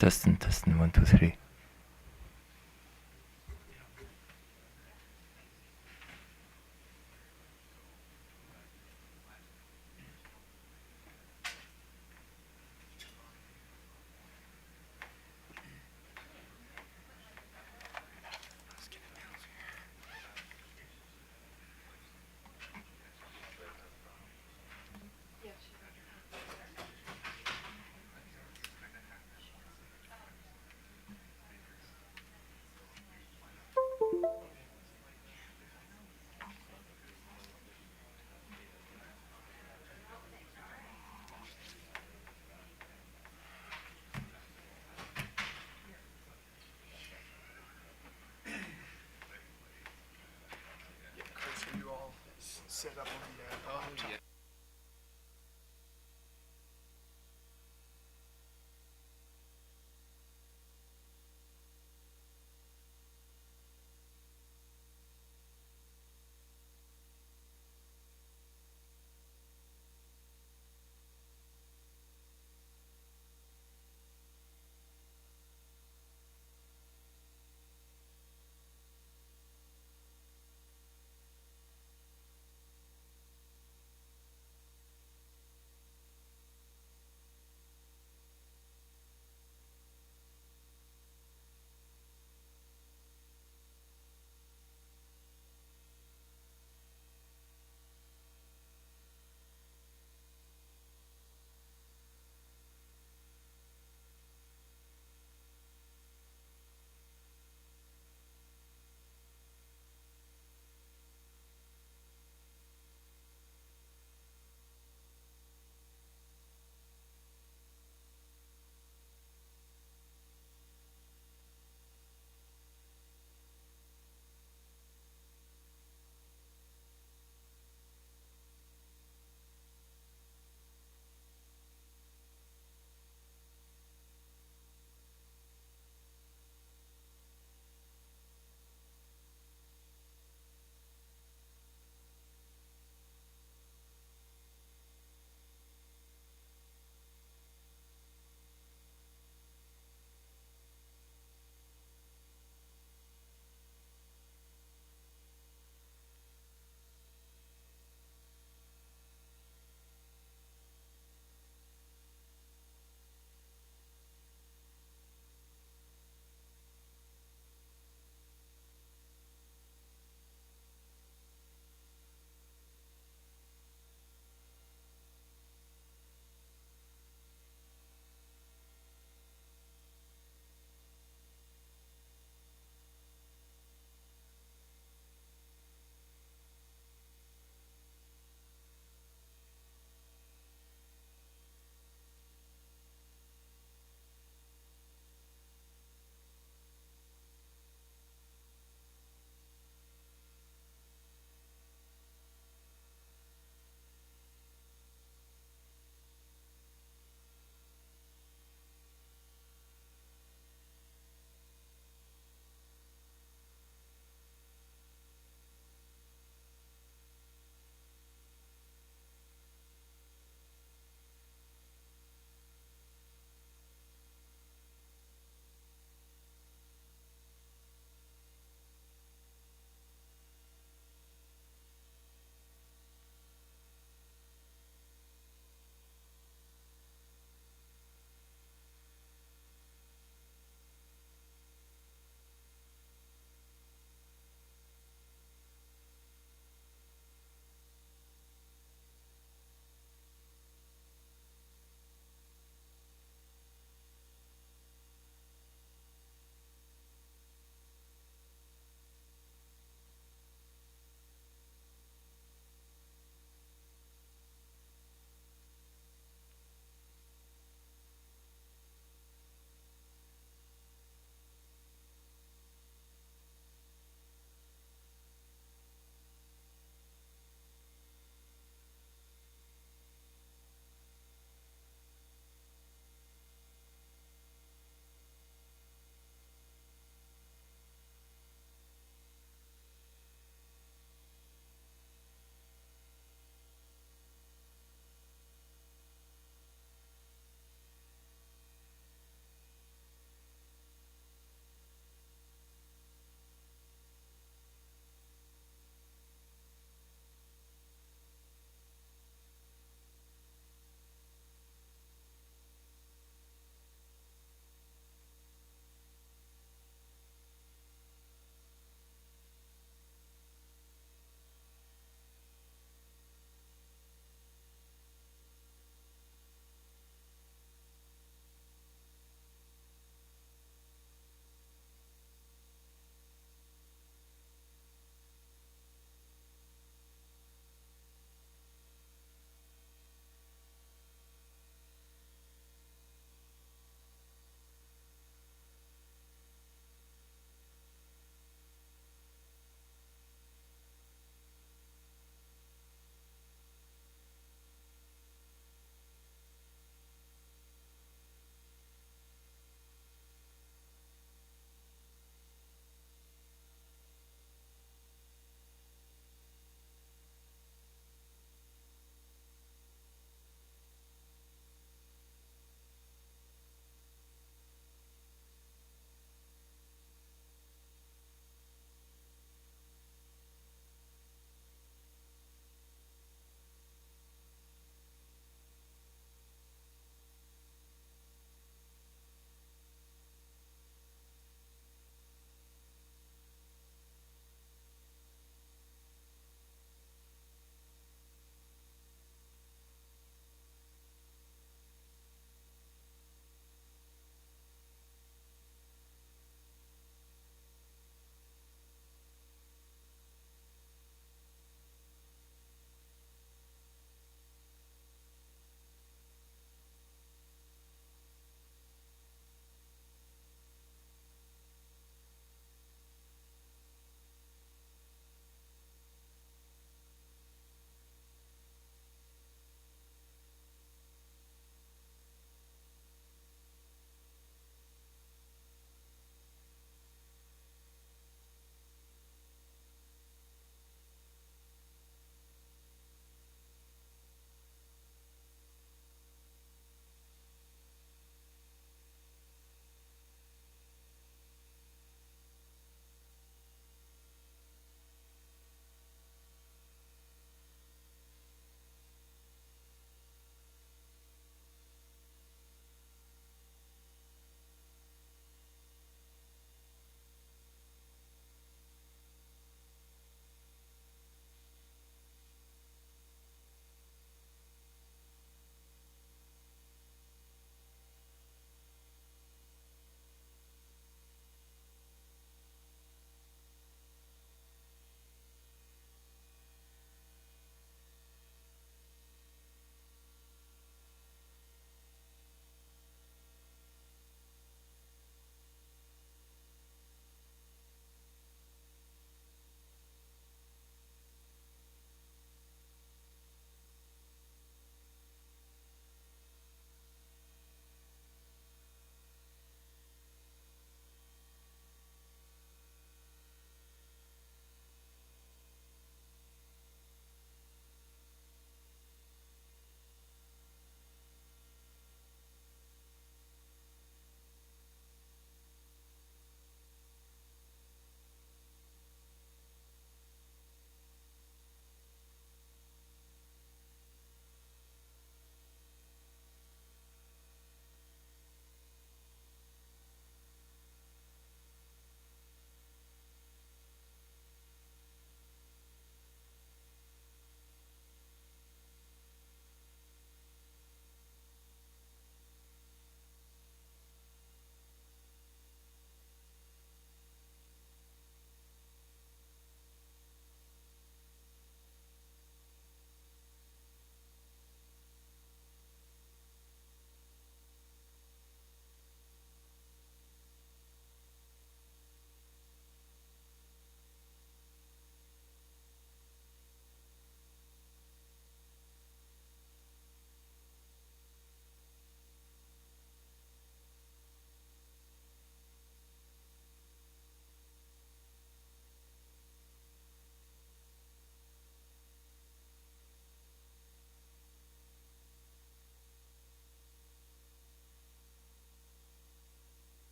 Testen, testen, one, two, three. Chris, are you all set up on the laptop?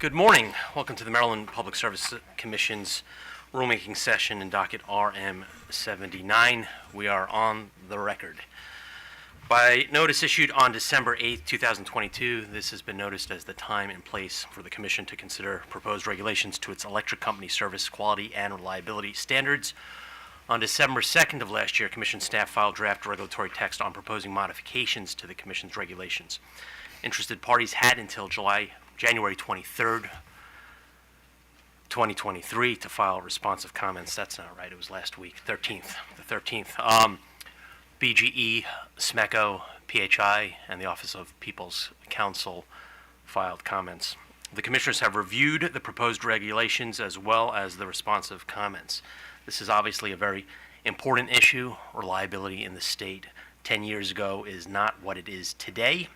Good morning. Welcome to the Maryland Public Service Commission's rulemaking session in docket RM79. We are on the record. By notice issued on December 8, 2022, this has been noticed as the time and place for the Commission to consider proposed regulations to its electric company service quality and reliability standards. On December 2nd of last year, Commission staff filed draft regulatory text on proposing modifications to the Commission's regulations. Interested parties had until January 23rd, 2023 to file responsive comments. That's not right. It was last week, the 13th. BGE, SMECO, PHI, and the Office of People's Counsel filed comments. The commissioners have reviewed the proposed regulations as well as the responsive comments. This is obviously a very important issue. Reliability in the state 10 years ago is not what it is today.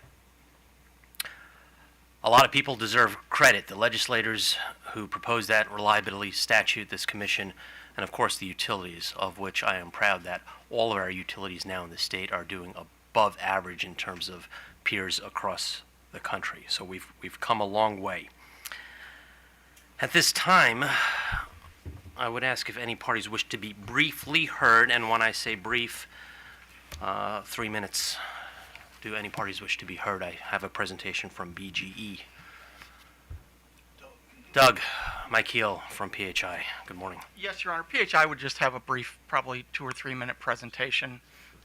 A lot of people deserve credit. The legislators who proposed that reliability statute, this commission, and of course the utilities, of which I am proud that all of our utilities now in the state are doing above average in terms of peers across the country. So we've come a long way. At this time, I would ask if any parties wish to be briefly heard, and when I say brief, 3 minutes. Do any parties wish to be heard? I have a presentation from BGE. Doug Michael from PHI. Good morning. Yes, Your Honor. PHI would just have a brief, probably 2 or 3 minute presentation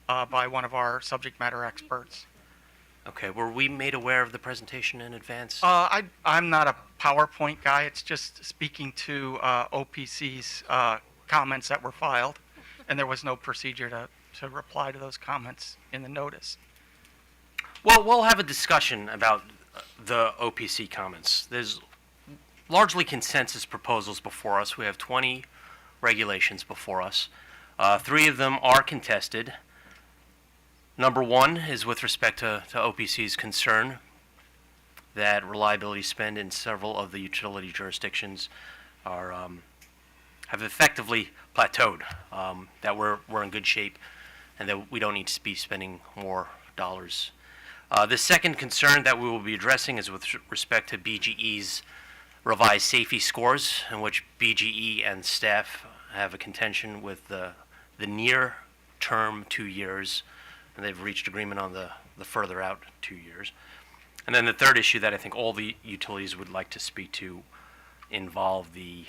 by one of our subject matter experts. Okay, were we made aware of the presentation in advance? I'm not a PowerPoint guy. It's just speaking to OPC's comments that were filed, and there was no procedure to reply to those comments in the notice. Well, we'll have a discussion about the OPC comments. There's largely consensus proposals before us. We have 20 regulations before us. 3 of them are contested. Number 1 is with respect to OPC's concern that reliability spend in several of the utility jurisdictions have effectively plateaued, that we're in good shape and that we don't need to be spending more dollars. The second concern that we will be addressing is with respect to BGE's revised safety scores, in which BGE and staff have a contention with the near term 2 years, and they've reached agreement on the further out 2 years. And then the third issue that I think all the utilities would like to speak to involve the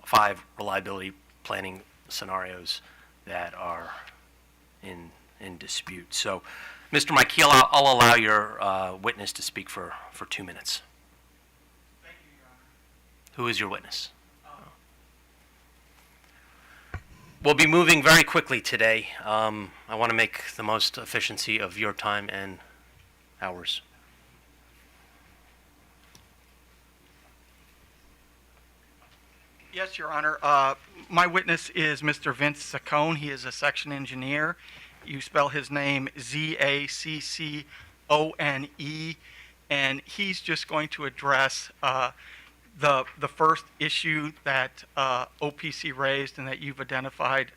5 reliability planning scenarios that are in dispute. So, Mr. Michael, I'll allow your witness to speak for 2 minutes. Thank you, Your Honor. Who is your witness? We'll be moving very quickly today. I want to make the most efficiency of your time and ours. Yes, Your Honor. My witness is Mr. Vince Saccone. He is a section engineer. You spell his name Zaccone, and he's just going to address the first issue that OPC raised and that you've identified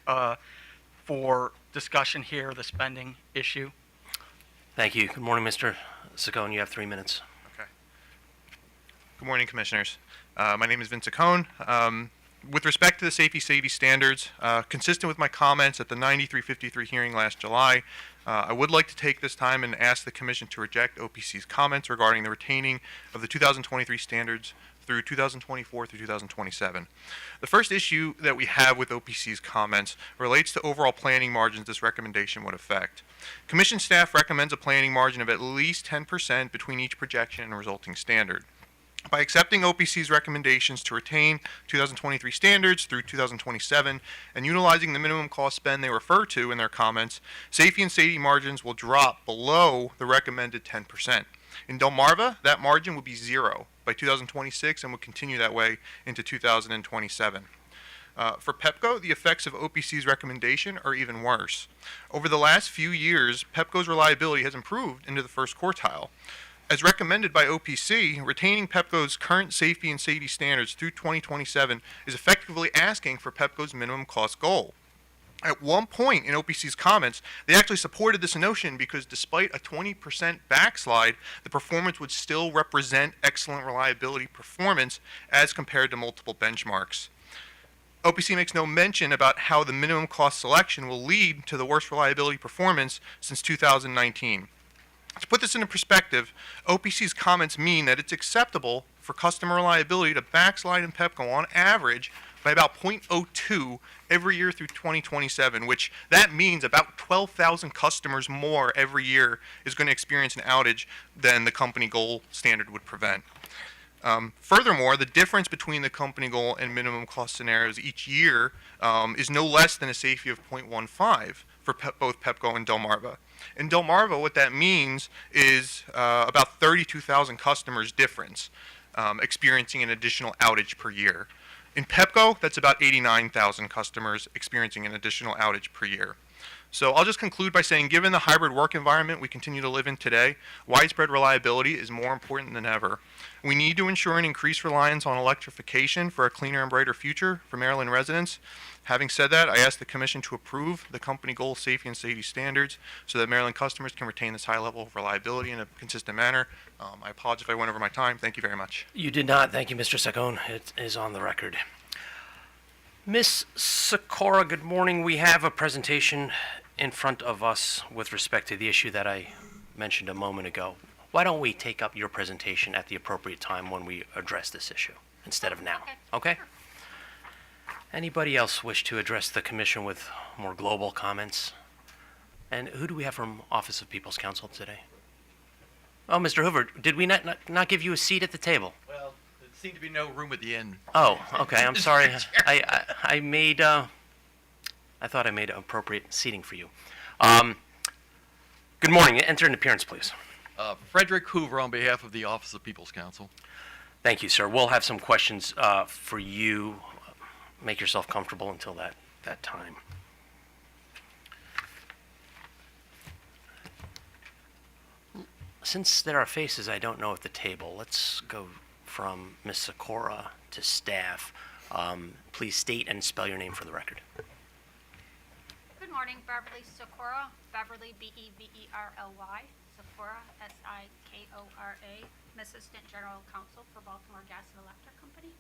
for discussion here, the spending issue. Thank you. Good morning, Mr. Saccone. You have 3 minutes. Okay. Good morning, Commissioners. My name is Vince Saccone. With respect to the safety standards, consistent with my comments at the 9353 hearing last July, I would like to take this time and ask the Commission to reject OPC's comments regarding the retaining of the 2023 standards through 2024 through 2027. The first issue that we have with OPC's comments relates to overall planning margins this recommendation would affect. Commission staff recommends a planning margin of at least 10% between each projection and resulting standard. By accepting OPC's recommendations to retain 2023 standards through 2027 and utilizing the minimum cost spend they refer to in their comments, safety and safety margins will drop below the recommended 10%. In Delmarva, that margin will be 0 by 2026 and will continue that way into 2027. For PEPCO, the effects of OPC's recommendation are even worse. Over the last few years, PEPCO's reliability has improved into the first quartile. As recommended by OPC, retaining PEPCO's current safety and safety standards through 2027 is effectively asking for PEPCO's minimum cost goal. At one point in OPC's comments, they actually supported this notion because despite a 20% backslide, the performance would still represent excellent reliability performance as compared to multiple benchmarks. OPC makes no mention about how the minimum cost selection will lead to the worst reliability performance since 2019. To put this into perspective, OPC's comments mean that it's acceptable for customer reliability to backslide in PEPCO on average by about 0.02 every year through 2027, which that means about 12,000 customers more every year is going to experience an outage than the company goal standard would prevent. Furthermore, the difference between the company goal and minimum cost scenarios each year is no less than a safety of 0.15 for both PEPCO and Delmarva. In Delmarva, what that means is about 32,000 customers difference experiencing an additional outage per year. In PEPCO, that's about 89,000 customers experiencing an additional outage per year. So I'll just conclude by saying, given the hybrid work environment we continue to live in today, widespread reliability is more important than ever. We need to ensure an increased reliance on electrification for a cleaner and brighter future for Maryland residents. Having said that, I ask the Commission to approve the company goal safety and safety standards so that Maryland customers can retain this high level of reliability in a consistent manner. I apologize if I went over my time. Thank you very much. You did not. Thank you, Mr. Saccone. It is on the record. Ms. Sikora, good morning. We have a presentation in front of us with respect to the issue that I mentioned a moment ago. Why don't we take up your presentation at the appropriate time when we address this issue instead of now? Okay? Anybody else wish to address the Commission with more global comments? And who do we have from Office of People's Counsel today? Oh, Mr. Hoover, did we not give you a seat at the table? Well, there seemed to be no room at the end. Oh, okay. I'm sorry. I thought I made appropriate seating for you. Good morning. Enter an appearance, please. Frederick Hoover on behalf of the Office of People's Counsel. Thank you, sir. We'll have some questions for you. Make yourself comfortable until that time. Since there are faces I don't know at the table, let's go from Ms. Sikora to staff. Please state and spell your name for the record. Good morning, Beverly Sikora, Beverly, B-E-V-E-R-L-Y, Sikora, S-I-K-O-R-A, Assistant General Counsel for Baltimore Gas and Electric Company.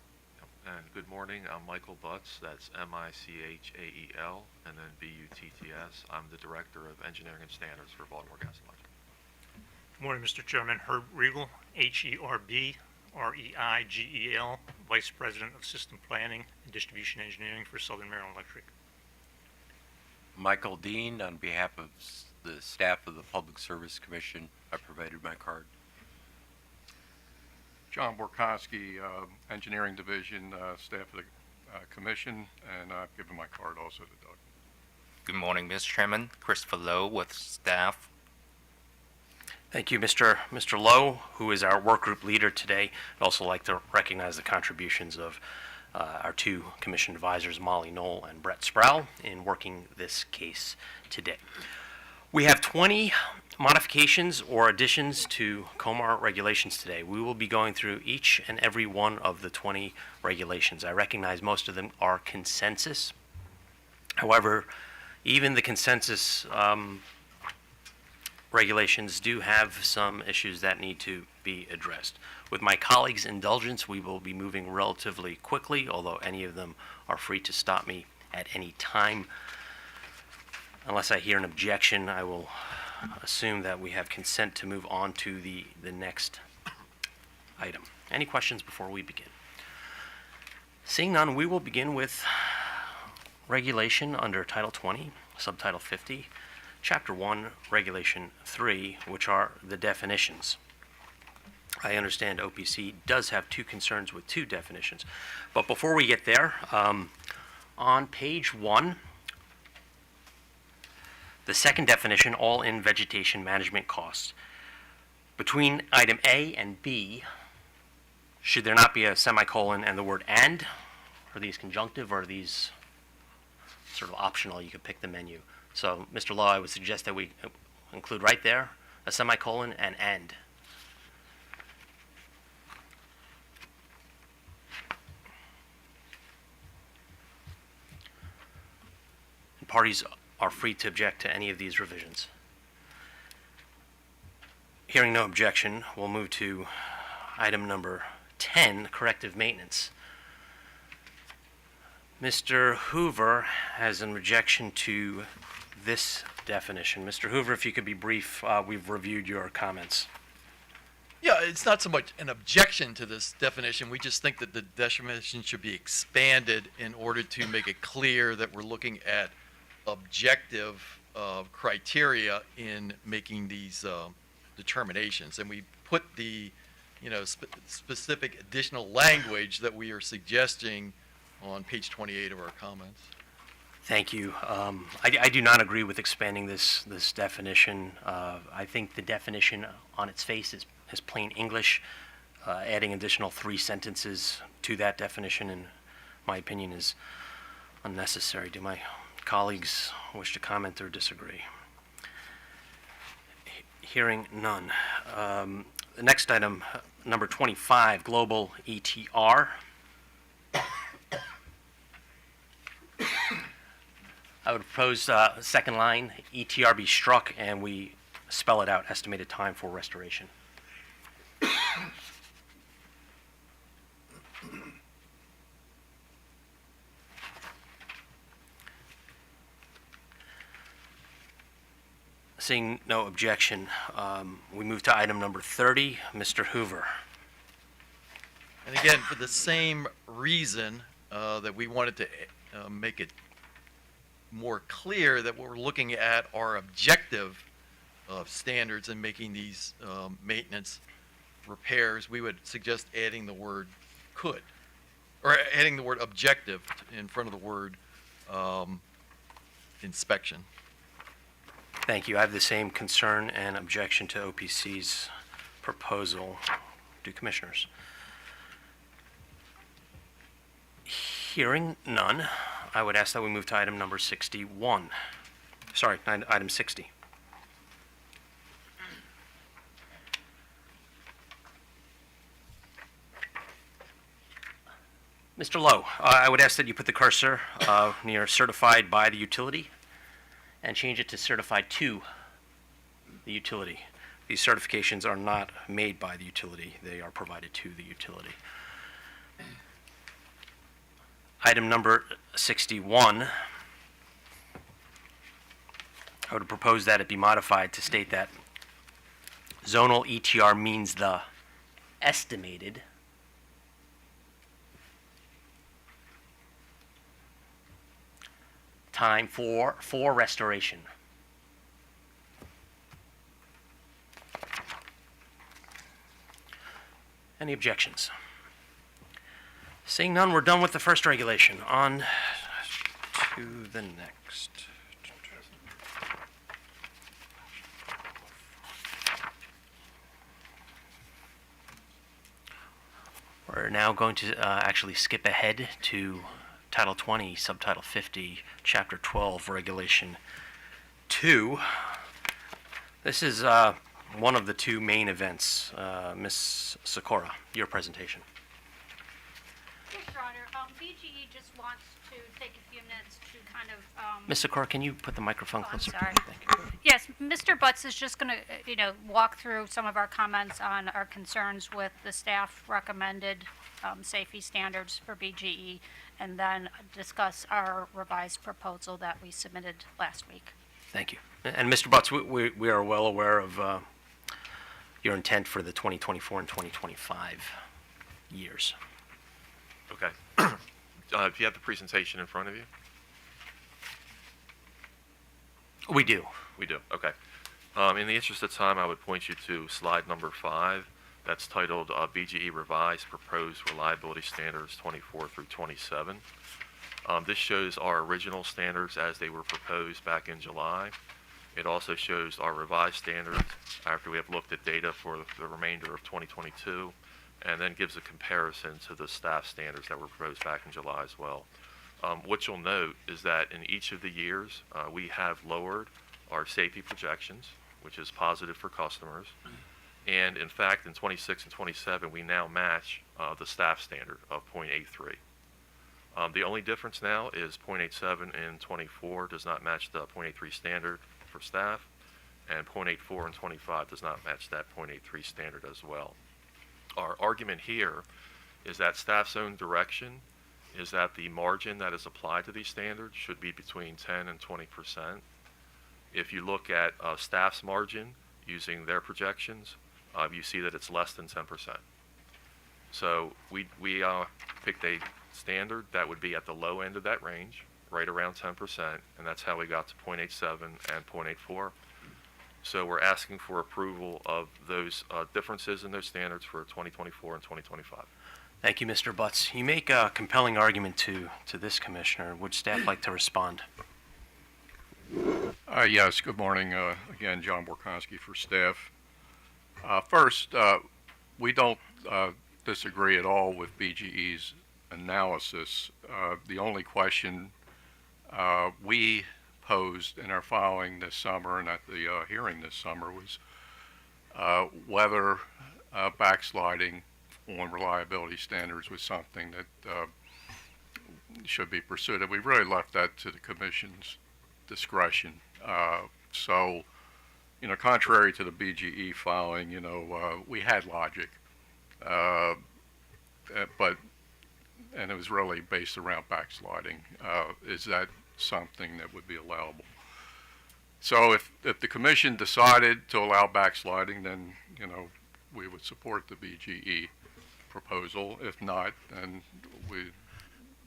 And good morning, I'm Michael Butts, that's M-I-C-H-A-E-L, and then B-U-T-T-S. I'm the Director of Engineering and Standards for Baltimore Gas and Electric. Good morning, Mr. Chairman. Herb Riegel, H-E-R-B-R-E-I-G-E-L, Vice President of System Planning and Distribution Engineering for Southern Maryland Electric. Michael Dean, on behalf of the staff of the Public Service Commission, I provided my card. John Borkowski, Engineering Division, staff of the Commission, and I've given my card also to Doug. Good morning, Mr. Chairman. Christopher Lowe with staff. Thank you, Mr. Lowe, who is our work group leader today. I'd also like to recognize the contributions of our two commission advisors, Molly Knoll and Brett Sproul, in working this case today. We have 20 modifications or additions to COMAR regulations today. We will be going through each and every one of the 20 regulations. I recognize most of them are consensus. However, even the consensus regulations do have some issues that need to be addressed. With my colleagues' indulgence, we will be moving relatively quickly, although any of them are free to stop me at any time. Unless I hear an objection, I will assume that we have consent to move on to the next item. Any questions before we begin? Seeing none, we will begin with regulation under Title 20, Subtitle 50, Chapter 1, Regulation 3, which are the definitions. I understand OPC does have two concerns with two definitions. But before we get there, on page 1, the second definition, all-in vegetation management costs. Between item A and B, should there not be a semicolon and the word and? Are these conjunctive or are these sort of optional? You could pick the menu. So, Mr. Law, I would suggest that we include right there a semicolon and end. parties are free to object to any of these revisions. Hearing no objection, we'll move to item number 10, corrective maintenance. Mr. Hoover has an objection to this definition. Mr. Hoover, if you could be brief, we've reviewed your comments. Yeah, it's not so much an objection to this definition. We just think that the definition should be expanded in order to make it clear that we're looking at objective criteria in making these determinations. And we put the, specific additional language that we are suggesting on page 28 of our comments. Thank you. I do not agree with expanding this definition. I think the definition on its face is plain English. Adding additional 3 sentences to that definition, in my opinion, is unnecessary. Do my colleagues wish to comment or disagree? Hearing none. The next item, number 25, global ETR. I would propose second line, ETR be struck, and we spell it out, estimated time for restoration. Seeing no objection, we move to item number 30, Mr. Hoover. And again, for the same reason that we wanted to make it more clear that what we're looking at are objective standards in making these maintenance repairs, we would suggest adding the word could, or adding the word objective in front of the word inspection. Thank you. I have the same concern and objection to OPC's proposal. Do commissioners? Hearing none, I would ask that we move to item number 61. Sorry, item 60. Mr. Lowe, I would ask that you put the cursor near certified by the utility and change it to certified to the utility. These certifications are not made by the utility, they are provided to the utility. Item number 61, I would propose that it be modified to state that zonal ETR means the estimated time for restoration. Any objections? Seeing none, we're done with the first regulation. On to the next. We're now going to actually skip ahead to Title 20, Subtitle 50, Chapter 12, Regulation 2. This is one of the 2 main events. Ms. Sikora, your presentation. Yes, Your Honor. BGE just wants to take a few minutes to kind of... Ms. Sikora, can you put the microphone I'm closer? sorry. Thank you. Yes, Mr. Butts is just going to, walk through some of our comments on our concerns with the staff recommended safety standards for BGE, and then discuss our revised proposal that we submitted last week. Thank you. And Mr. Butts, we are well aware of your intent for the 2024 and 2025 years. Okay. Do you have the presentation in front of you? We do. We do, okay. In the interest of time, I would point you to slide number 5. That's titled BGE Revised Proposed Reliability Standards 24 through 27. This shows our original standards as they were proposed back in July. It also shows our revised standards after we have looked at data for the remainder of 2022, and then gives a comparison to the staff standards that were proposed back in July as well. What you'll note is that in each of the years, we have lowered our safety projections, which is positive for customers. And in fact, in 26 and 27, we now match the staff standard of 0.83. The only difference now is .87 in 24 does not match the .83 standard for staff, and .84 in 25 does not match that .83 standard as well. Our argument here is that staff's own direction is that the margin that is applied to these standards should be between 10 and 20%. If you look at staff's margin using their projections, you see that it's less than 10%. So we picked a standard that would be at the low end of that range, right around 10%, and that's how we got to .87 and .84. So we're asking for approval of those differences in those standards for 2024 and 2025. Thank you, Mr. Butts. You make a compelling argument to this, Commissioner. Would staff like to respond? Yes, good morning. Again, John Borkonski for staff. First, we don't disagree at all with BGE's analysis. The only question we posed in our filing this summer and at the hearing this summer was whether backsliding on reliability standards was something that should be pursued. And we really left that to the Commission's discretion. So, you know, contrary to the BGE filing, you know, we had logic, and it was really based around backsliding. Is that something that would be allowable? So if the Commission decided to allow backsliding, then, you know, we would support the BGE proposal. If not, then we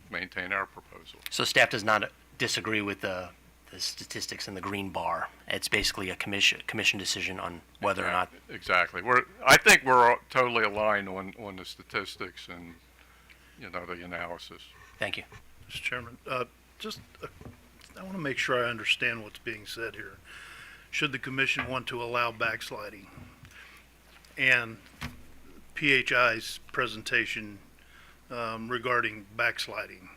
maintain our proposal. So staff does not disagree with the statistics in the green bar. It's basically a commission decision on whether or not. Exactly. I think we're totally aligned on the statistics and, you know, the analysis. Thank you. Mr. Chairman, I want to make sure I understand what's being said here. Should the commission want to allow backsliding, and PHI's presentation regarding backsliding,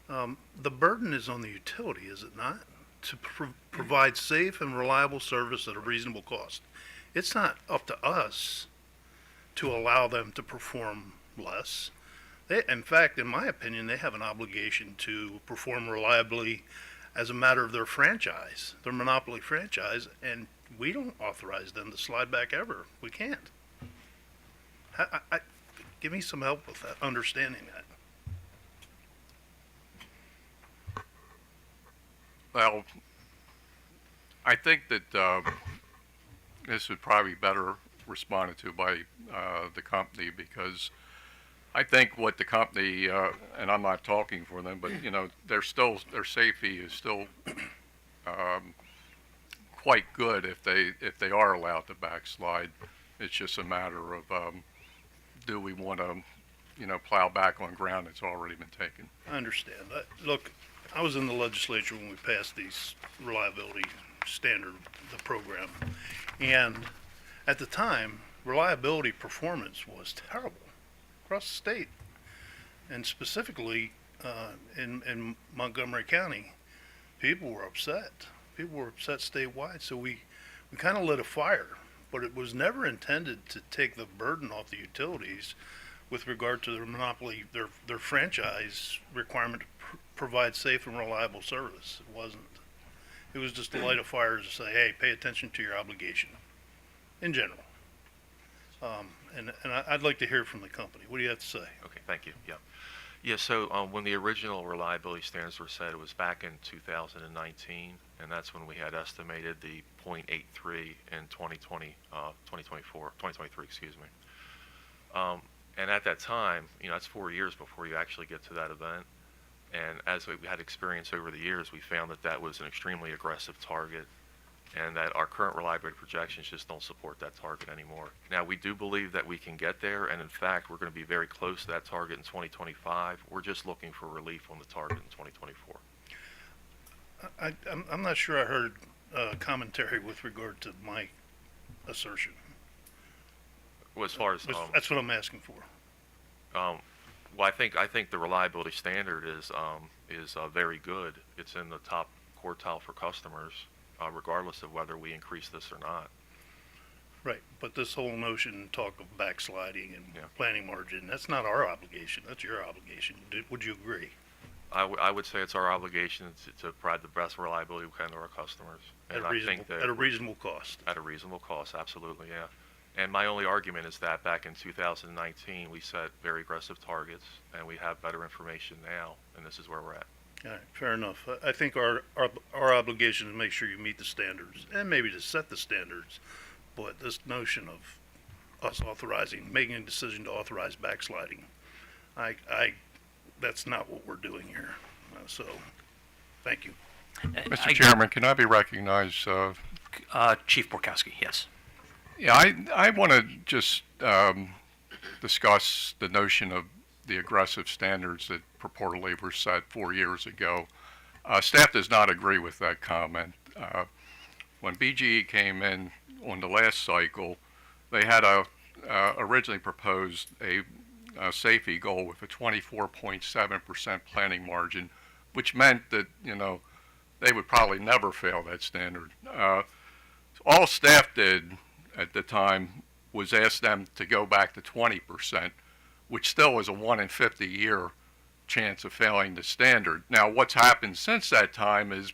the burden is on the utility, is it not, to provide safe and reliable service at a reasonable cost? It's not up to us to allow them to perform less. In fact, in my opinion, they have an obligation to perform reliably as a matter of their franchise, their monopoly franchise, and we don't authorize them to slide back ever. We can't. Give me some help with that, understanding that. Well, I think that this would probably be better responded to by the company, because I think what the company, and I'm not talking for them, but, you know, their safety is still quite good if they are allowed to backslide. It's just a matter of do we want to, you know, plow back on ground that's already been taken. I understand. Look, I was in the legislature when we passed these reliability standard, the program, and at the time, reliability performance was terrible across the state, and specifically in Montgomery County. People were upset. People were upset statewide, so we kind of lit a fire, but it was never intended to take the burden off the utilities with regard to their monopoly, their franchise requirement to provide safe and reliable service. It wasn't. It was just to light a fire to say, hey, pay attention to your obligation in general. And I'd like to hear from the company. What do you have to say? Okay, thank you. Yeah. Yeah, so when the original reliability standards were set, it was back in 2019, and that's when we had estimated the .83 in 2023, excuse me. And at that time, you know, that's 4 years before you actually get to that event. And as we had experience over the years, we found that that was an extremely aggressive target, and that our current reliability projections just don't support that target anymore. Now, we do believe that we can get there, and in fact, we're going to be very close to that target in 2025. We're just looking for relief on the target in 2024. I'm not sure I heard commentary with regard to my assertion. Well, as far as That's what I'm asking for. well, I think the reliability standard is very good. It's in the top quartile for customers, regardless of whether we increase this or not. Right, but this whole notion, talk of backsliding and Yeah. planning margin, that's not our obligation, that's your obligation. Would you agree? I would say it's our obligation to provide the best reliability we can to our customers. And I think that At a reasonable cost. at a reasonable cost, absolutely, yeah. And my only argument is that back in 2019, we set very aggressive targets, and we have better information now, and this is where we're at. All right, fair enough. I think our obligation is to make sure you meet the standards and maybe to set the standards. But this notion of us making a decision to authorize backsliding, that's not what we're doing here. So, thank you. Mr. Chairman, can I be recognized? Chief Borkowski, yes. Yeah, I want to just discuss the notion of the aggressive standards that purportedly were set 4 years ago. Staff does not agree with that comment. When BGE came in on the last cycle, they had originally proposed a safety goal with a 24.7% planning margin, which meant that, they would probably never fail that standard. All staff did at the time was ask them to go back to 20%, which still was a 1 in 50 year chance of failing the standard. Now, what's happened since that time is,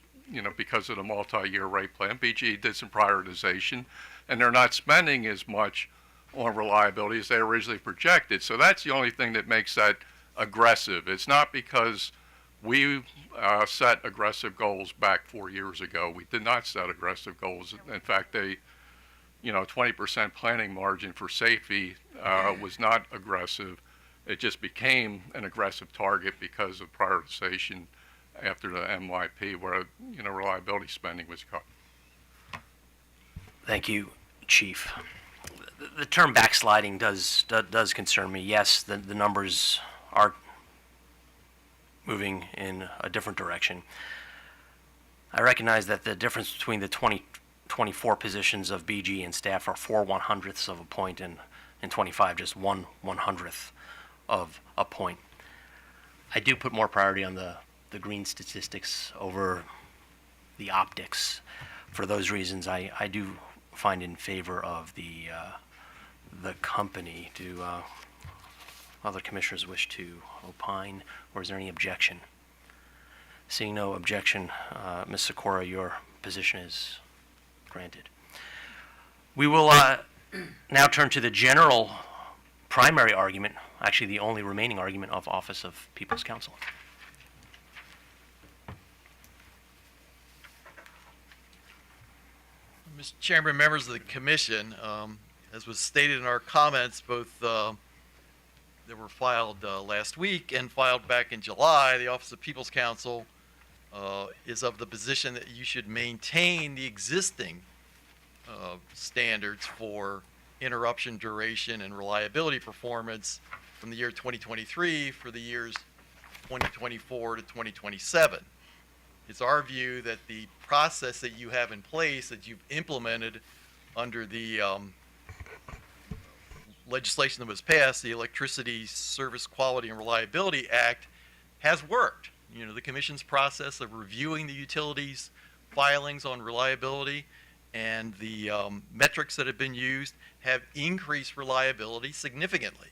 because of the multi-year rate plan, BGE did some prioritization, and they're not spending as much on reliability as they originally projected. So that's the only thing that makes that aggressive. It's not because we set aggressive goals back 4 years ago. We did not set aggressive goals. In fact, 20% planning margin for safety was not aggressive. It just became an aggressive target because of prioritization after the MYP, where reliability spending was cut. Thank you, Chief. The term backsliding does concern me. Yes, the numbers are moving in a different direction. I recognize that the difference between the 24 positions of BG and staff are 4/100ths of a point, and in 25 just 1/100th of a point. I do put more priority on the green statistics over the optics. For those reasons, I do find in favor of the company. Do other commissioners wish to opine, or is there any objection? Seeing no objection, Ms. Sikora, your position is granted. We will now turn to the general primary argument, actually the only remaining argument of Office of People's Counsel. Mr. Chairman, members of the commission, as was stated in our comments, both that were filed last week and filed back in July, the Office of People's Counsel is of the position that you should maintain the existing standards for interruption duration and reliability performance from the year 2023 for the years 2024 to 2027. It's our view that the process that you have in place, that you've implemented under the legislation that was passed, the Electricity Service Quality and Reliability Act, has worked. The Commission's process of reviewing the utilities' filings on reliability and the metrics that have been used have increased reliability significantly.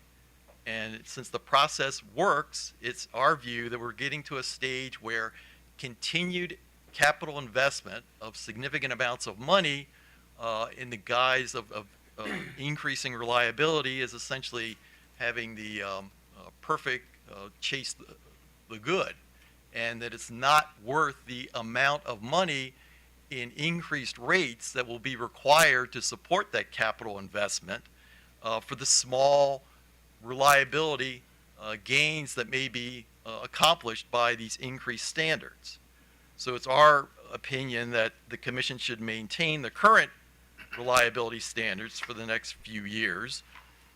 And since the process works, it's our view that we're getting to a stage where continued capital investment of significant amounts of money in the guise of increasing reliability is essentially having the perfect chase the good, and that it's not worth the amount of money in increased rates that will be required to support that capital investment for the small reliability gains that may be accomplished by these increased standards. So it's our opinion that the Commission should maintain the current reliability standards for the next few years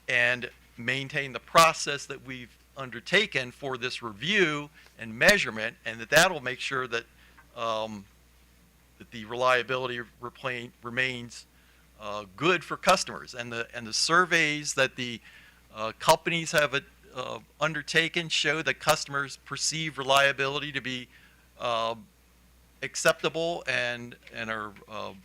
and maintain the process that we've undertaken for this review and measurement, and that will make sure that that the reliability remains good for customers. And the surveys that the companies have undertaken show that customers perceive reliability to be acceptable and are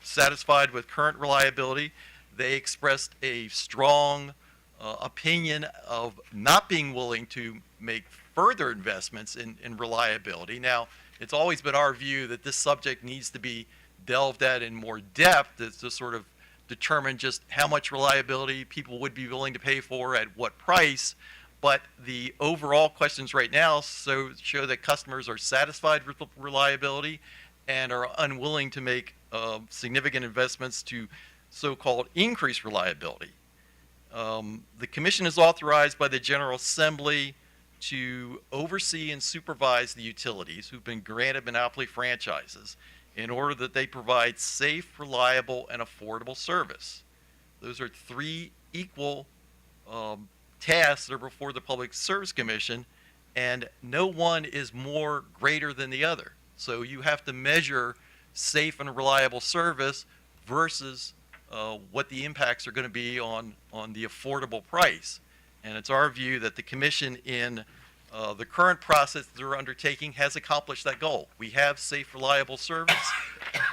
satisfied with current reliability. They expressed a strong opinion of not being willing to make further investments in reliability. Now, it's always been our view that this subject needs to be delved at in more depth to sort of determine just how much reliability people would be willing to pay for at what price. But the overall questions right now show that customers are satisfied with reliability and are unwilling to make significant investments to so-called increase reliability. The Commission is authorized by the General Assembly to oversee and supervise the utilities who've been granted monopoly franchises in order that they provide safe, reliable, and affordable service. Those are three equal tasks that are before the Public Service Commission, and no one is more greater than the other. So you have to measure safe and reliable service versus what the impacts are going to be on the affordable price. And it's our view that the Commission in the current process they're undertaking has accomplished that goal. We have safe, reliable service.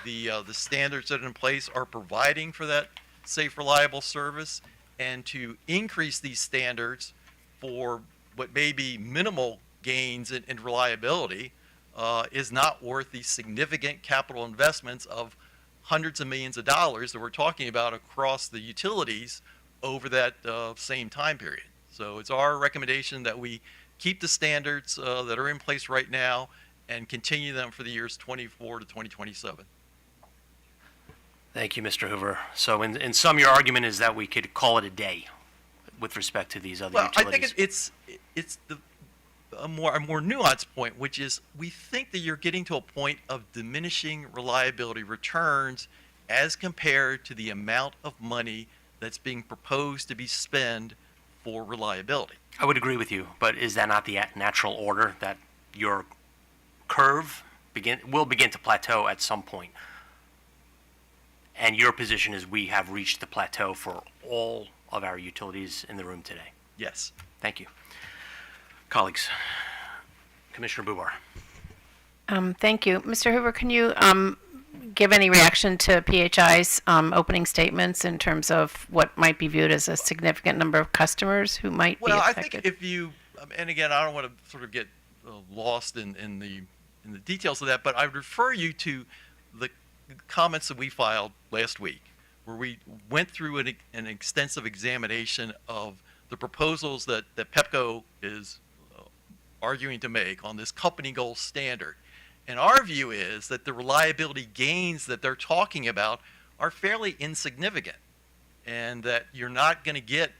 The standards that are in place are providing for that safe, reliable service. And to increase these standards for what may be minimal gains in reliability is not worth the significant capital investments of hundreds of millions of dollars that we're talking about across the utilities over that same time period. So it's our recommendation that we keep the standards that are in place right now and continue them for the years 24 to 2027. Thank you, Mr. Hoover. So in sum, your argument is that we could call it a day with respect to these other Well, I utilities. think it's a more nuanced point, which is we think that you're getting to a point of diminishing reliability returns as compared to the amount of money that's being proposed to be spent for reliability. I would agree with you, but is that not the natural order that your curve will begin to plateau at some point? And your position is we have reached the plateau for all of our utilities in the room today. Yes. Thank you. Colleagues, Commissioner Bubar. Thank you. Mr. Hoover, can you give any reaction to PHI's opening statements in terms of what might be viewed as a significant number of customers who might be Well, I affected? think if you, and again, I don't want to sort of get lost in the details of that, but I would refer you to the comments that we filed last week, where we went through an extensive examination of the proposals that PEPCO is arguing to make on this company goal standard. And our view is that the reliability gains that they're talking about are fairly insignificant, and that you're not going to get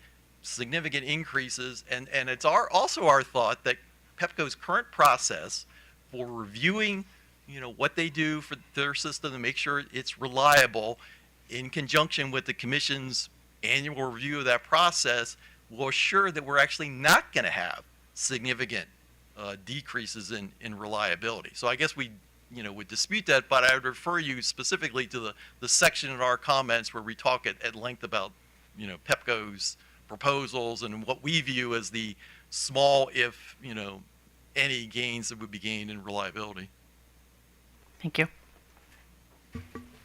significant increases. And it's also our thought that PEPCO's current process for reviewing what they do for their system to make sure it's reliable, in conjunction with the Commission's annual review of that process, will assure that we're actually not going to have significant decreases in reliability. So I guess we would dispute that, but I would refer you specifically to the section in our comments where we talk at length about PEPCO's proposals and what we view as the small, if any, gains that would be gained in reliability. Thank you.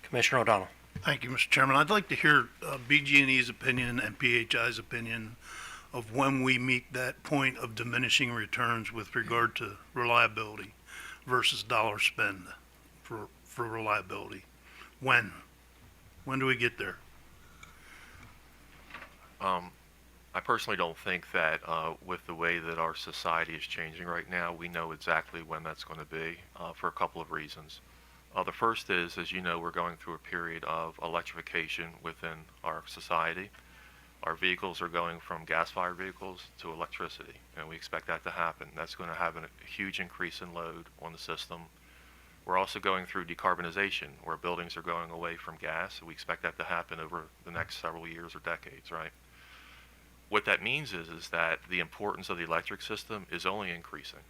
Commissioner O'Donnell. Thank you, Mr. Chairman. I'd like to hear BG&E's opinion and PHI's opinion of when we meet that point of diminishing returns with regard to reliability versus dollar spend for reliability. When do we get there? I personally don't think that with the way that our society is changing right now, we know exactly when that's going to be for a couple of reasons. The first is, as you know, we're going through a period of electrification within our society. Our vehicles are going from gas-fired vehicles to electricity, and we expect that to happen. That's going to have a huge increase in load on the system. We're also going through decarbonization, where buildings are going away from gas, and we expect that to happen over the next several years or decades, right? What that means is that the importance of the electric system is only increasing.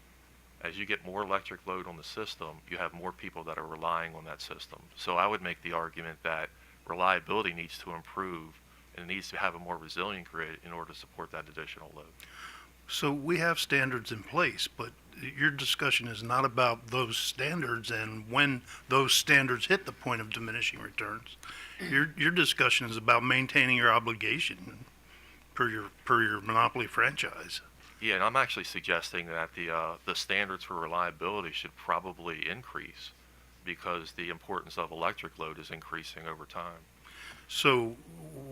As you get more electric load on the system, you have more people that are relying on that system. So I would make the argument that reliability needs to improve, and it needs to have a more resilient grid in order to support that additional load. So we have standards in place, but your discussion is not about those standards and when those standards hit the point of diminishing returns. Your discussion is about maintaining your obligation per your monopoly franchise. Yeah, and I'm actually suggesting that the standards for reliability should probably increase because the importance of electric load is increasing over time. So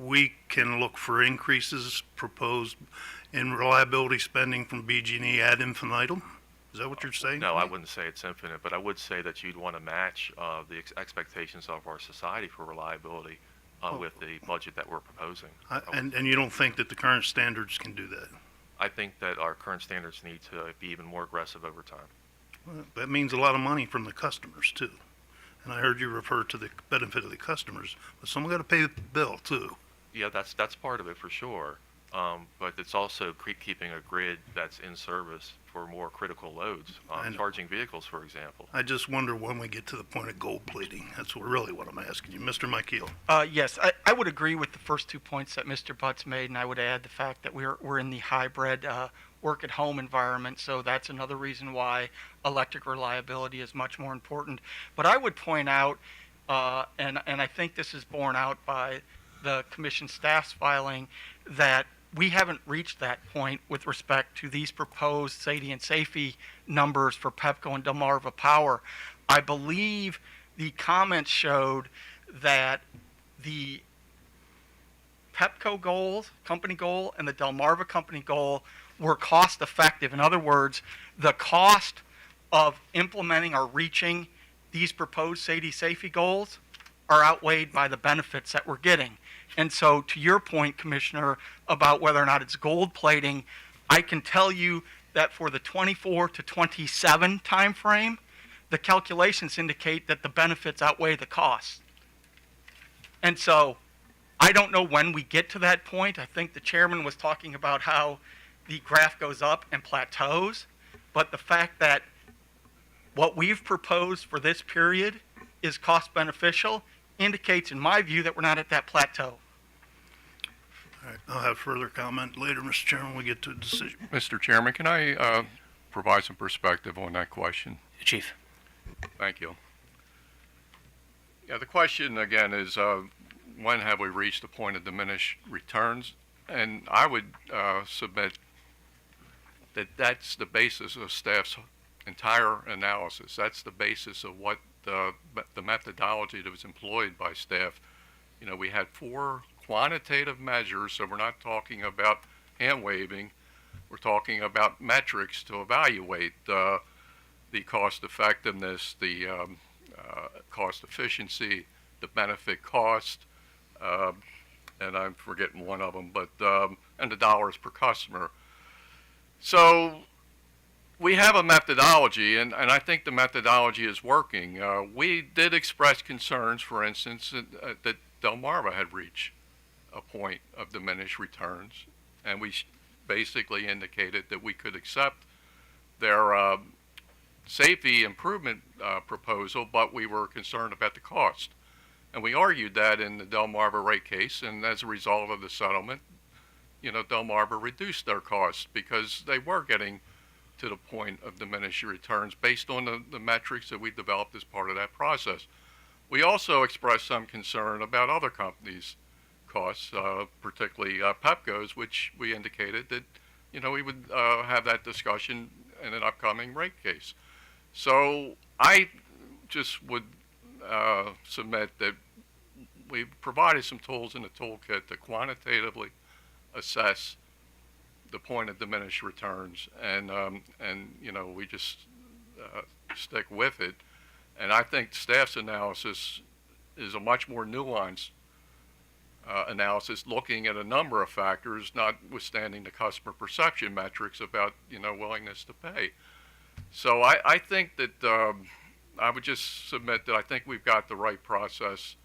we can look for increases proposed in reliability spending from BG&E ad infinitum? Is that what you're saying? No, I wouldn't say it's infinite, but I would say that you'd want to match the expectations of our society for reliability with the budget that we're proposing. And you don't think that the current standards can do that? I think that our current standards need to be even more aggressive over time. Well, that means a lot of money from the customers too. And I heard you refer to the benefit of the customers, but someone got to pay the bill too. Yeah, that's part of it for sure. But it's also keeping a grid that's in service for more critical loads, charging vehicles, for example. I just wonder when we get to the point of gold plating. That's really what I'm asking you. Mr. Michael. Yes, I would agree with the first 2 points that Mr. Butts made, and I would add the fact that we're in the hybrid work-at-home environment, so that's another reason why electric reliability is much more important. But I would point out, and I think this is borne out by the commission staff's filing, that we haven't reached that point with respect to these proposed SAIDI and SAFE numbers for PEPCO and Delmarva Power. I believe the comments showed that the PEPCO goals, company goal, and the Delmarva company goal were cost effective. In other words, the cost of implementing or reaching these proposed SAIDI SAFE goals are outweighed by the benefits that we're getting. And so to your point, Commissioner, about whether or not it's gold plating, I can tell you that for the 24 to 27 timeframe, the calculations indicate that the benefits outweigh the costs. And so I don't know when we get to that point. I think the chairman was talking about how the graph goes up and plateaus, but the fact that what we've proposed for this period is cost beneficial indicates, in my view, that we're not at that plateau. All right, I'll have further comment later, Mr. Chairman, when we get to a decision. Mr. Chairman, can I provide some perspective on that question? Chief. Thank you. Yeah, the question again is when have we reached the point of diminished returns? And I would submit that that's the basis of staff's entire analysis. That's the basis of what the methodology that was employed by staff. You know, we had 4 quantitative measures, so we're not talking about hand waving. We're talking about metrics to evaluate the cost effectiveness, the cost efficiency, the benefit cost, and I'm forgetting one of them, but and the dollars per customer. So we have a methodology, and I think the methodology is working. We did express concerns, for instance, that Delmarva had reached a point of diminished returns, and we basically indicated that we could accept their safety improvement proposal, but we were concerned about the cost. And we argued that in the Delmarva rate case, and as a result of the settlement, you know, Delmarva reduced their costs because they were getting to the point of diminished returns based on the metrics that we developed as part of that process. We also expressed some concern about other companies' costs, particularly PEPCO's, which we indicated that, you know, we would have that discussion in an upcoming rate case. So I just would submit that we provided some tools in the toolkit to quantitatively assess the point of diminished returns, and you know, we just stick with it. And I think staff's analysis is a much more nuanced analysis, looking at a number of factors, notwithstanding the customer perception metrics about, you know, willingness to pay. So I think that I would just submit that I think we've got the right process.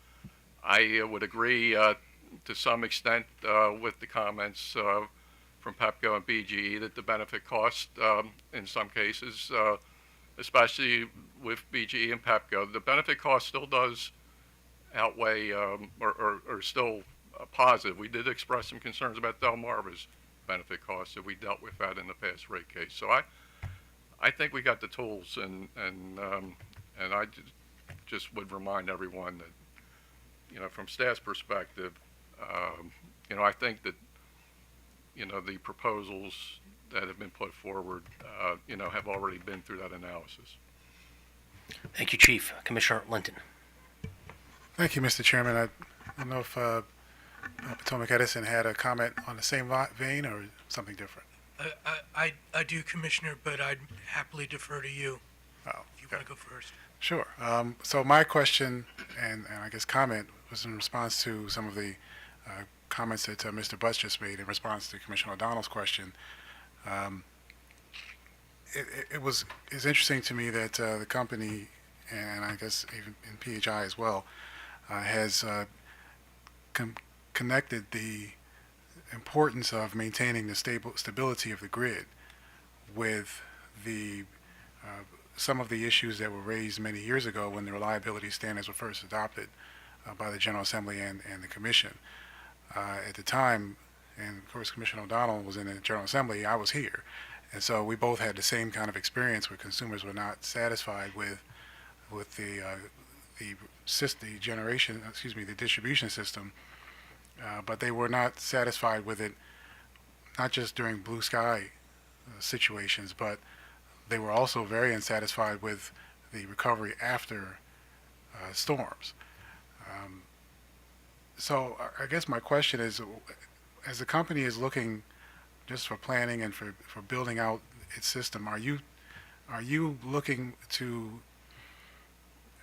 I would agree to some extent with the comments from PEPCO and BGE that the benefit cost in some cases, especially with BGE and PEPCO, the benefit cost still does outweigh or still positive. We did express some concerns about Delmarva's benefit costs, and we dealt with that in the past rate case. So I think we got the tools, and I just would remind everyone that, you know, from staff's perspective, you know, I think that, you know, the proposals that have been put forward, have already been through that analysis. Thank you, Chief. Commissioner Linton. Thank you, Mr. Chairman. I don't know if Potomac Edison had a comment on the same vein or something different. I do, Commissioner, but I'd happily defer to you Oh, if you want to go first. sure. So my question and I guess comment was in response to some of the comments that Mr. Butts just made in response to Commissioner O'Donnell's question. It's interesting to me that the company, and I guess even in PHI as well, has connected the importance of maintaining the stability of the grid with the some of the issues that were raised many years ago when the reliability standards were first adopted by the General Assembly and the Commission. At the time, and of course Commissioner O'Donnell was in the General Assembly, I was here. And so we both had the same kind of experience where consumers were not satisfied with the distribution system, but they were not satisfied with it, not just during blue sky situations, but they were also very unsatisfied with the recovery after storms. So I guess my question is, as the company is looking just for planning and for building out its system, are you looking to,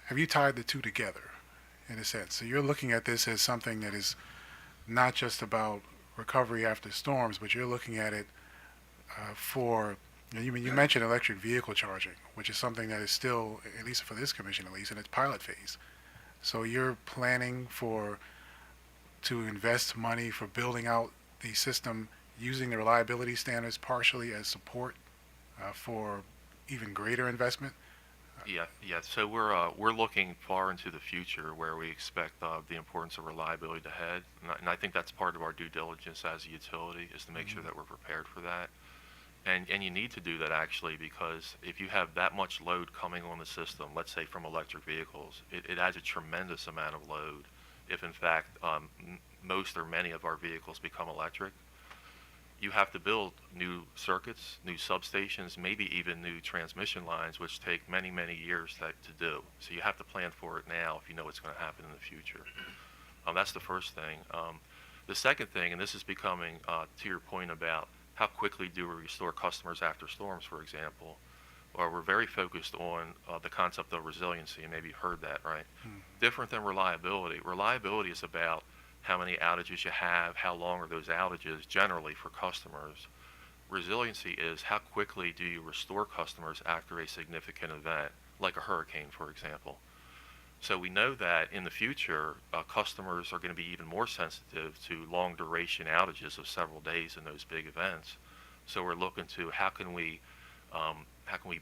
have you tied the two together in a sense? So you're looking at this as something that is not just about recovery after storms, but you're looking at it you mentioned electric vehicle charging, which is something that is still, at least for this commission at least, in its pilot phase. So you're planning to invest money for building out the system using the reliability standards partially as support for even greater investment? Yeah. So we're looking far into the future where we expect the importance of reliability to head, and I think that's part of our due diligence as a utility is to make sure that we're prepared for that. And you need to do that actually, because if you have that much load coming on the system, let's say from electric vehicles, it adds a tremendous amount of load. If in fact most or many of our vehicles become electric, you have to build new circuits, new substations, maybe even new transmission lines, which take many, many years to do. So you have to plan for it now if you know what's going to happen in the future. That's the first thing. The second thing, and this is becoming to your point about how quickly do we restore customers after storms, for example, or we're very focused on the concept of resiliency, and maybe you've heard that, right? Different than reliability. Reliability is about how many outages you have, how long are those outages generally for customers. Resiliency is how quickly do you restore customers after a significant event, like a hurricane, for example. So we know that in the future, customers are going to be even more sensitive to long duration outages of several days in those big events. So we're looking to how can we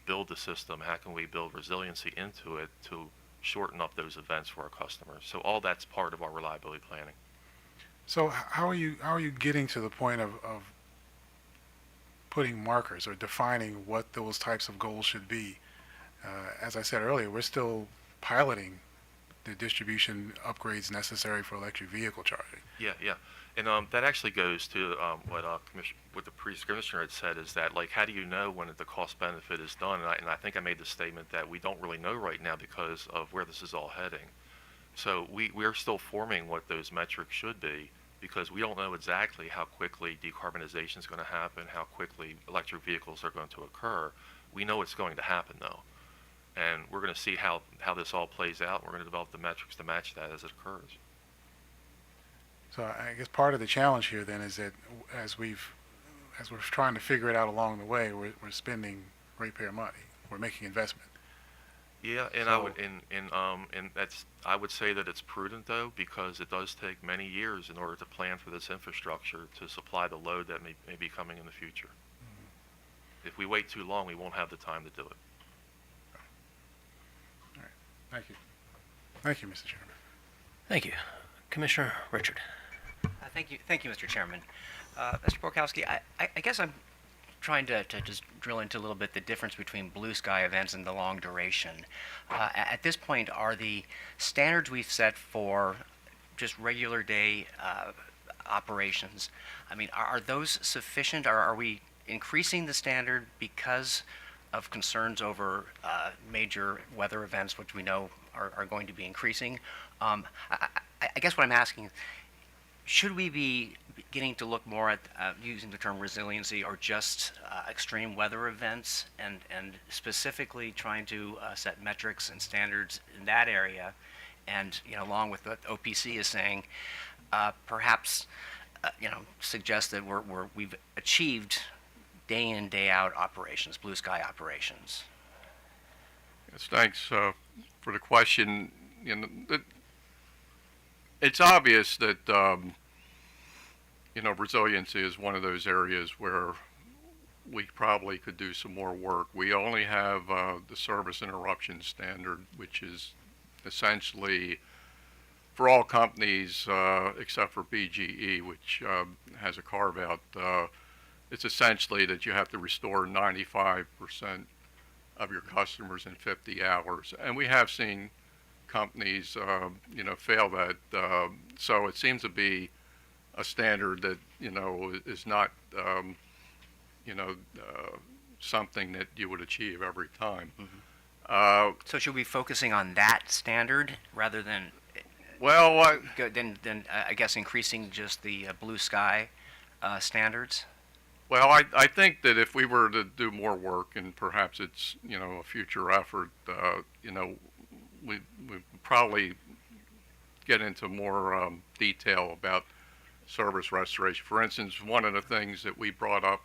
build the system, how can we build resiliency into it to shorten up those events for our customers. So all that's part of our reliability planning. So how are you getting to the point of putting markers or defining what those types of goals should be? As I said earlier, we're still piloting the distribution upgrades necessary for electric vehicle charging. Yeah. And that actually goes to what the previous commissioner had said, is that, like, how do you know when the cost benefit is done? And I think I made the statement that we don't really know right now because of where this is all heading. So we're still forming what those metrics should be, because we don't know exactly how quickly decarbonization is going to happen, how quickly electric vehicles are going to occur. We know it's going to happen, though. And we're going to see how this all plays out. We're going to develop the metrics to match that as it occurs. So I guess part of the challenge here then is that as we're trying to figure it out along the way, we're spending ratepayer money. We're making investment. Yeah, and So- I would say that it's prudent though, because it does take many years in order to plan for this infrastructure to supply the load that may be coming in the future. If we wait too long, we won't have the time to do it. All right. Thank you. Thank you, Mr. Chairman. Thank you. Commissioner Richard. Thank you, Mr. Chairman. Mr. Borkowski, I guess I'm trying to just drill into a little bit the difference between blue sky events and the long duration. At this point, are the standards we've set for just regular day operations, I mean, are those sufficient, or are we increasing the standard because of concerns over major weather events, which we know are going to be increasing. I guess what I'm asking, should we be beginning to look more at using the term resiliency or just extreme weather events, and specifically trying to set metrics and standards in that area, and along with what OPC is saying, perhaps suggest that we've achieved day in, day out operations, blue sky operations. Yes, thanks for the question. It's obvious that resiliency is one of those areas where we probably could do some more work. We only have the service interruption standard, which is essentially for all companies except for BGE, which has a carve out. It's essentially that you have to restore 95% of your customers in 50 hours. And we have seen companies, fail that. So it seems to be a standard that, is not, something that you would achieve every time. Mm-hmm. So should we be focusing on that standard rather than, than I guess, increasing just the blue sky standards? Well, I think that if we were to do more work, and perhaps it's, a future effort, we probably get into more detail about service restoration. For instance, one of the things that we brought up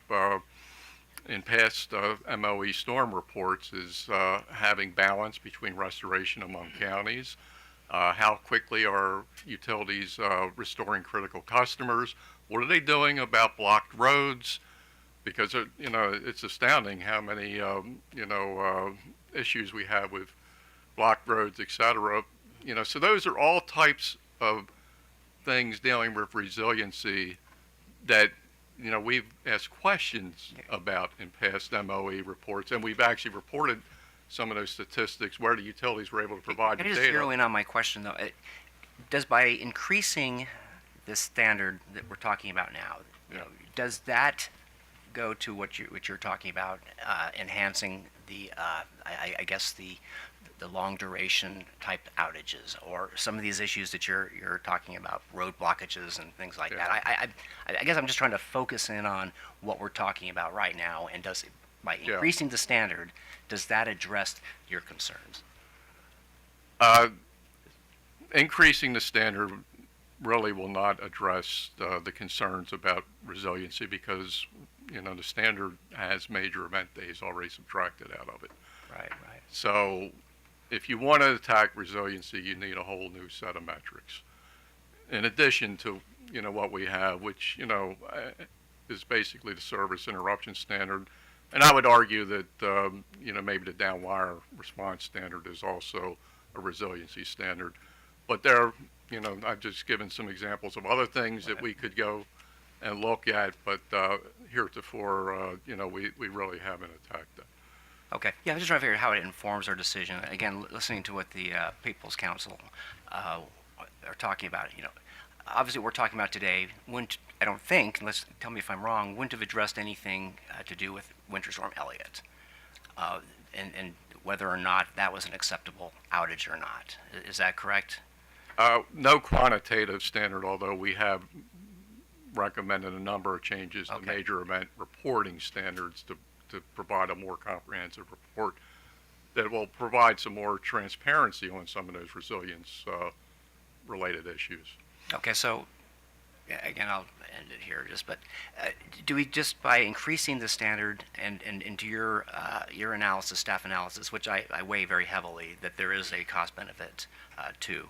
in past MOE storm reports is having balance between restoration among counties. How quickly are utilities restoring critical customers? What are they doing about blocked roads? Because it's astounding how many issues we have with blocked roads, etc. So those are all types of things dealing with resiliency that we've asked questions about in past MOE reports, and we've actually reported some of those statistics where the utilities were able to provide the data. data. I just zero in on my question though. Does by increasing this standard that we're talking about now, does that go to what you're talking about, enhancing the I guess the long duration type outages, or some of these issues that you're talking about, road blockages and things like that? I guess I'm just trying to focus in on what we're talking about right now, and does by increasing the standard, does that address your concerns? Increasing the standard really will not address the concerns about resiliency, because the standard has major event days already subtracted out of it. Right. So if you want to attack resiliency, you need a whole new set of metrics, in addition to what we have, which is basically the service interruption standard. And I would argue that maybe the downwire response standard is also a resiliency standard. But there, I've just given some examples of other things that we could go and look at, but heretofore, we really haven't attacked that. Okay. Yeah, I'm just trying to figure out how it informs our decision. Again, listening to what the People's Council are talking about, obviously what we're talking about today wouldn't, I don't think, unless tell me if I'm wrong, wouldn't have addressed anything to do with Winter Storm Elliott, and whether or not that was an acceptable outage or not. Is that correct? No quantitative standard, although we have recommended a number of changes to major event reporting standards to provide a more comprehensive report that will provide some more transparency on some of those resilience related issues. Okay, so again, I'll end it here. But do we just by increasing the standard and into your analysis, staff analysis, which I weigh very heavily, that there is a cost benefit to,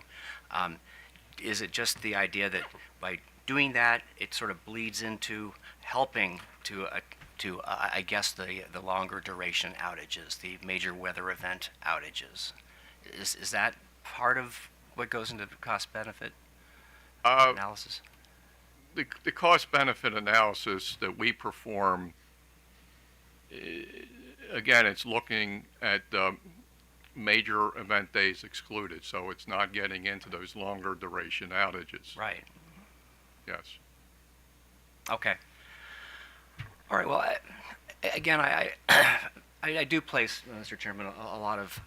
is it just the idea that by doing that, it sort of bleeds into helping to I guess the longer duration outages, the major weather event outages? Is that part of what goes into the cost benefit analysis? The cost benefit analysis that we perform, again, it's looking at major event days excluded, so it's not getting into those longer duration outages. Right. Yes. Okay. All right. Well, Again, I do place, Mr. Chairman, a lot of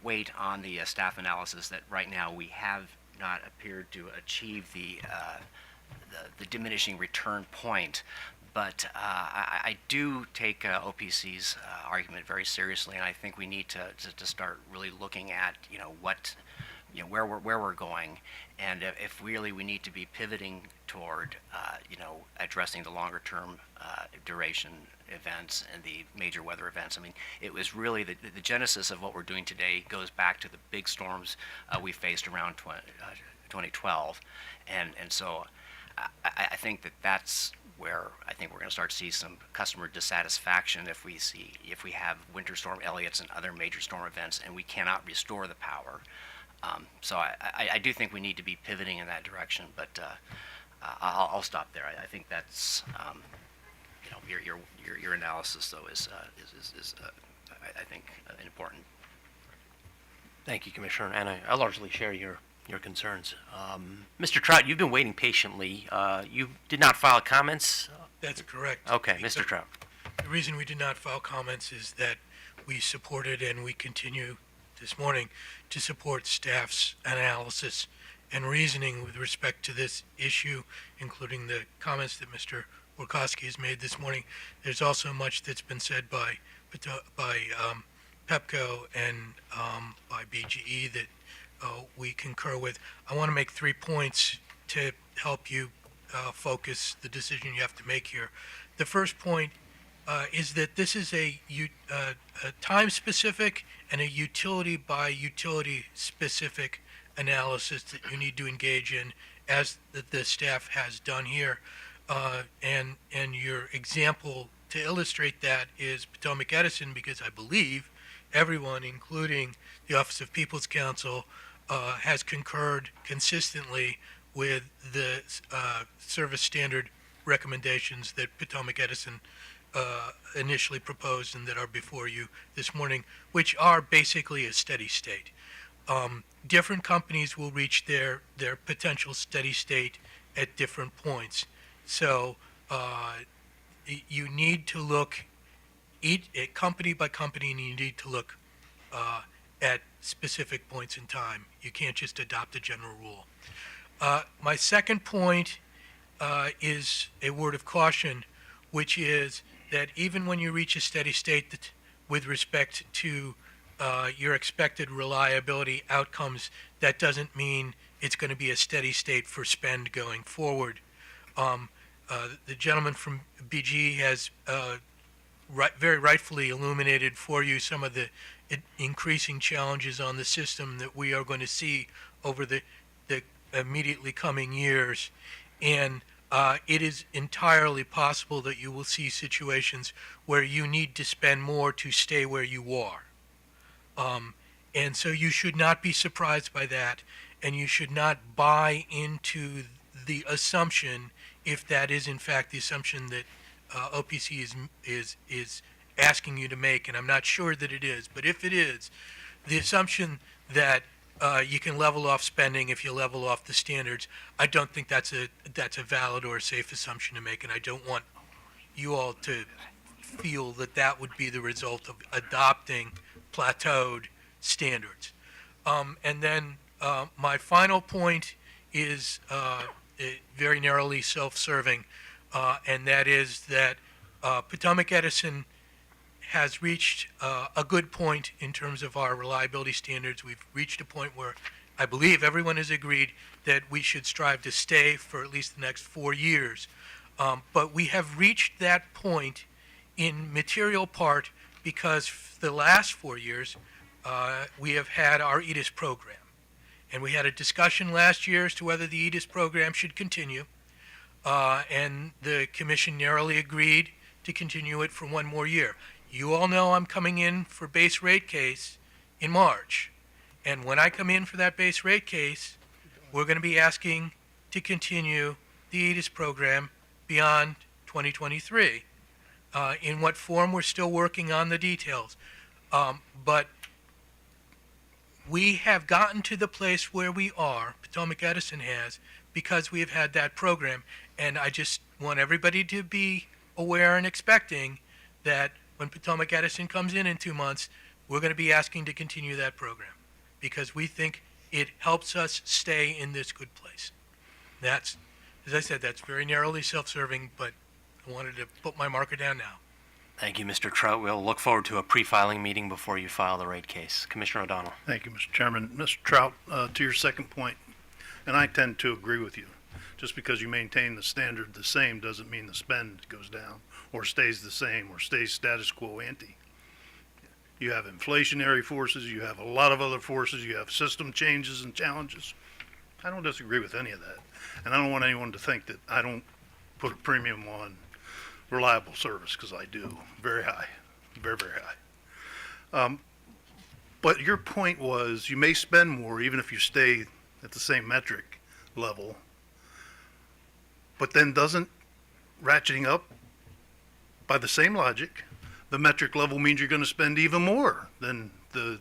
weight on the staff analysis that right now we have not appeared to achieve the diminishing return point. But I do take OPC's argument very seriously, and I think we need to start really looking at what where we're going, and if really we need to be pivoting toward addressing the longer term duration events and the major weather events. I mean, it was really the genesis of what we're doing today goes back to the big storms we faced around 2012, and so I think that's where I think we're going to start to see some customer dissatisfaction if we have winter storm Elliots and other major storm events and we cannot restore the power. So I do think we need to be pivoting in that direction, but I'll stop there. I think that's your analysis though is I think important. Thank you, Commissioner, and I largely share your concerns. Mr. Trout, you've been waiting patiently. You did not file comments? That's correct. Okay, Mr. Trout. The reason we did not file comments is that we supported and we continue this morning to support staff's analysis and reasoning with respect to this issue, including the comments that Mr. Borkowski has made this morning. There's also much that's been said by PEPCO and by BGE that we concur with. I want to make 3 points to help you focus the decision you have to make here. The first point is that this is a time-specific and a utility-by-utility specific analysis that you need to engage in, as the staff has done here. And your example to illustrate that is Potomac Edison, because I believe everyone, including the Office of People's Counsel, has concurred consistently with the service standard recommendations that Potomac Edison initially proposed and that are before you this morning, which are basically a steady state. Different companies will reach their potential steady state at different points. So you need to look company by company, and you need to look at specific points in time. You can't just adopt a general rule. My second point is a word of caution, which is that even when you reach a steady state with respect to your expected reliability outcomes, that doesn't mean it's going to be a steady state for spend going forward. The gentleman from BG has very rightfully illuminated for you some of the increasing challenges on the system that we are going to see over the immediately coming years. And it is entirely possible that you will see situations where you need to spend more to stay where you are. And so you should not be surprised by that, and you should not buy into the assumption, if that is in fact the assumption that OPC is asking you to make, and I'm not sure that it is, but if it is, the assumption that you can level off spending if you level off the standards, I don't think that's a valid or a safe assumption to make, and I don't want you all to feel that that would be the result of adopting plateaued standards. And then my final point is very narrowly self-serving, and that is that Potomac Edison has reached a good point in terms of our reliability standards. We've reached a point where I believe everyone has agreed that we should strive to stay for at least the next 4 years. But we have reached that point in material part because for the last 4 years, we have had our EDIS program. And we had a discussion last year as to whether the EDIS program should continue. And the commission narrowly agreed to continue it for 1 more year. You all know I'm coming in for base rate case in March. And when I come in for that base rate case, we're going to be asking to continue the EDIS program beyond 2023. In what form, we're still working on the details. But we have gotten to the place where we are, Potomac Edison has, because we have had that program. And I just want everybody to be aware and expecting that when Potomac Edison comes in 2 months, we're going to be asking to continue that program because we think it helps us stay in this good place. That's, as I said, that's very narrowly self-serving, but I wanted to put my marker down now. Thank you, Mr. Trout. We'll look forward to a pre-filing meeting before you file the rate case. Commissioner O'Donnell. Thank you, Mr. Chairman. Mr. Trout, to your second point, and I tend to agree with you. Just because you maintain the standard the same doesn't mean the spend goes down or stays the same or stays status quo ante. You have inflationary forces, you have a lot of other forces, you have system changes and challenges. I don't disagree with any of that. And I don't want anyone to think that I don't put a premium on reliable service, because I do. Very high. Very, very high. But your point was you may spend more even if you stay at the same metric level, but then doesn't ratcheting up by the same logic, the metric level means you're going to spend even more than the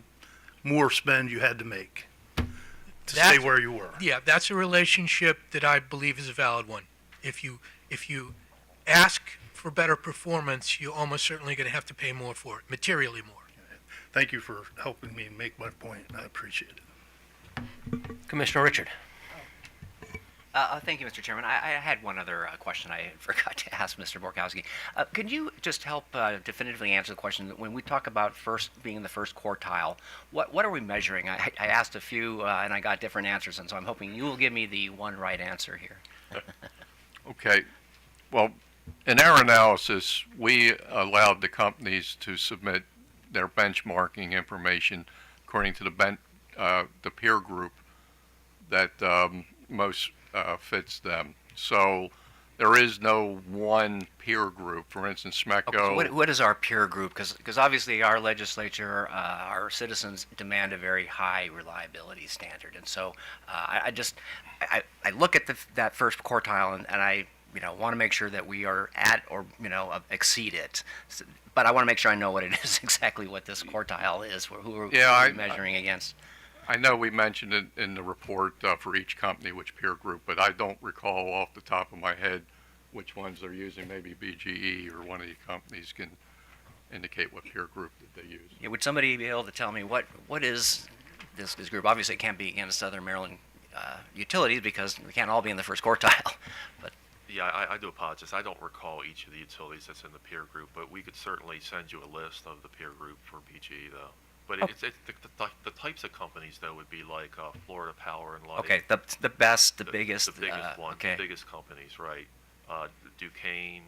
more spend you had to make to stay where you were. Yeah, that's a relationship that I believe is a valid one. If you ask for better performance, you're almost certainly going to have to pay more for it, materially more. Thank you for helping me make my point. I appreciate it. Commissioner Richard. Thank you, Mr. Chairman. I had one other question I forgot to ask Mr. Borkowski. Could you just help definitively answer the question that when we talk about first being in the first quartile, what are we measuring? I asked a few and I got different answers, and so I'm hoping you will give me the one right answer here. Okay. Well, in our analysis, we allowed the companies to submit their benchmarking information according to the peer group that most fits them. So there is no one peer group. For instance, SMECO. Okay, so what is our peer group? Because obviously our legislature, our citizens demand a very high reliability standard, and so I look at that first quartile and I want to make sure that we are at or exceed it. But I want to make sure I know what it is exactly what this quartile is. Who are we measuring against? I know we mentioned it in the report for each company, which peer group, but I don't recall off the top of my head which ones they're using. Maybe BGE or one of the companies can indicate what peer group that they use. Yeah, would somebody be able to tell me what is this group? Obviously, it can't be against Southern Maryland utilities because we can't all be in the first quartile. But Yeah, I do apologize. I don't recall each of the utilities that's in the peer group, but we could certainly send you a list of the peer group for BGE, though. But it's the types of companies, though, would be like Florida Power and Light. Okay, the best, the biggest. The biggest one, okay. the biggest companies, right? Duquesne,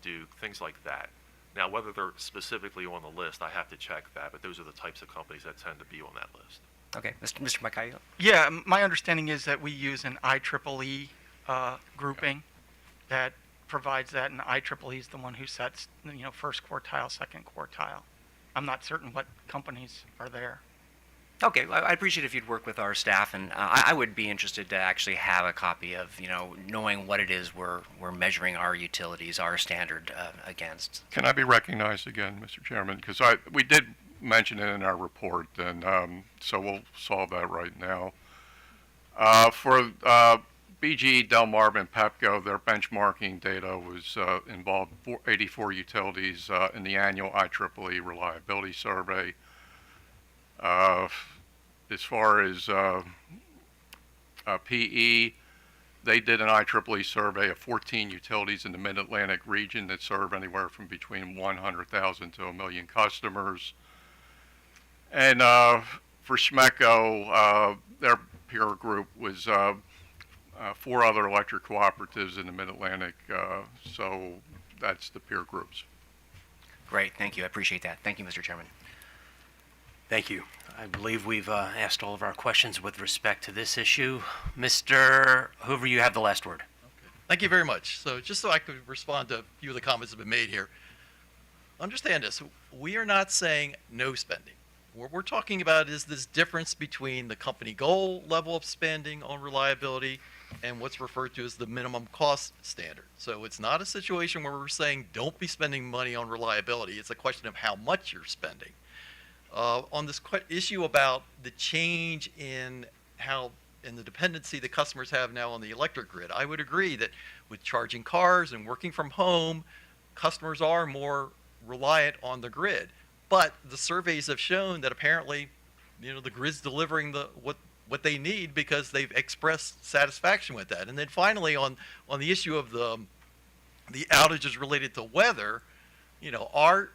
Duke, things like that. Now, whether they're specifically on the list, I have to check that, but those are the types of companies that tend to be on that list. Okay, Mr. Macayo? Yeah, my understanding is that we use an IEEE grouping that provides that, and IEEE is the one who sets, first quartile, second quartile. I'm not certain what companies are there. Okay, well, I'd appreciate if you'd work with our staff, and I would be interested to actually have a copy of, knowing what it is we're measuring our utilities, our standard against. Can I be recognized again, Mr. Chairman? Because we did mention it in our report, and so we'll solve that right now. For BGE, Delmarva, and Pepco, their benchmarking data was involved 84 utilities in the annual IEEE reliability survey. As far as PE, they did an IEEE survey of 14 utilities in the Mid-Atlantic region that serve anywhere from between 100,000 to 1 million customers. And for SMECO, their peer group was 4 other electric cooperatives in the Mid-Atlantic, so that's the peer groups. Great, thank you. I appreciate that. Thank you, Mr. Chairman. Thank you. I believe we've asked all of our questions with respect to this issue. Mr. Hoover, you have the last word. Thank you very much. So just so I could respond to a few of the comments that have been made here. Understand this, we are not saying no spending. What we're talking about is this difference between the company goal level of spending on reliability and what's referred to as the minimum cost standard. So it's not a situation where we're saying don't be spending money on reliability. It's a question of how much you're spending. On this issue about the change in the dependency the customers have now on the electric grid, I would agree that with charging cars and working from home, customers are more reliant on the grid. But the surveys have shown that apparently, the grid's delivering what they need because they've expressed satisfaction with that. And then finally, on the issue of the outages related to weather, our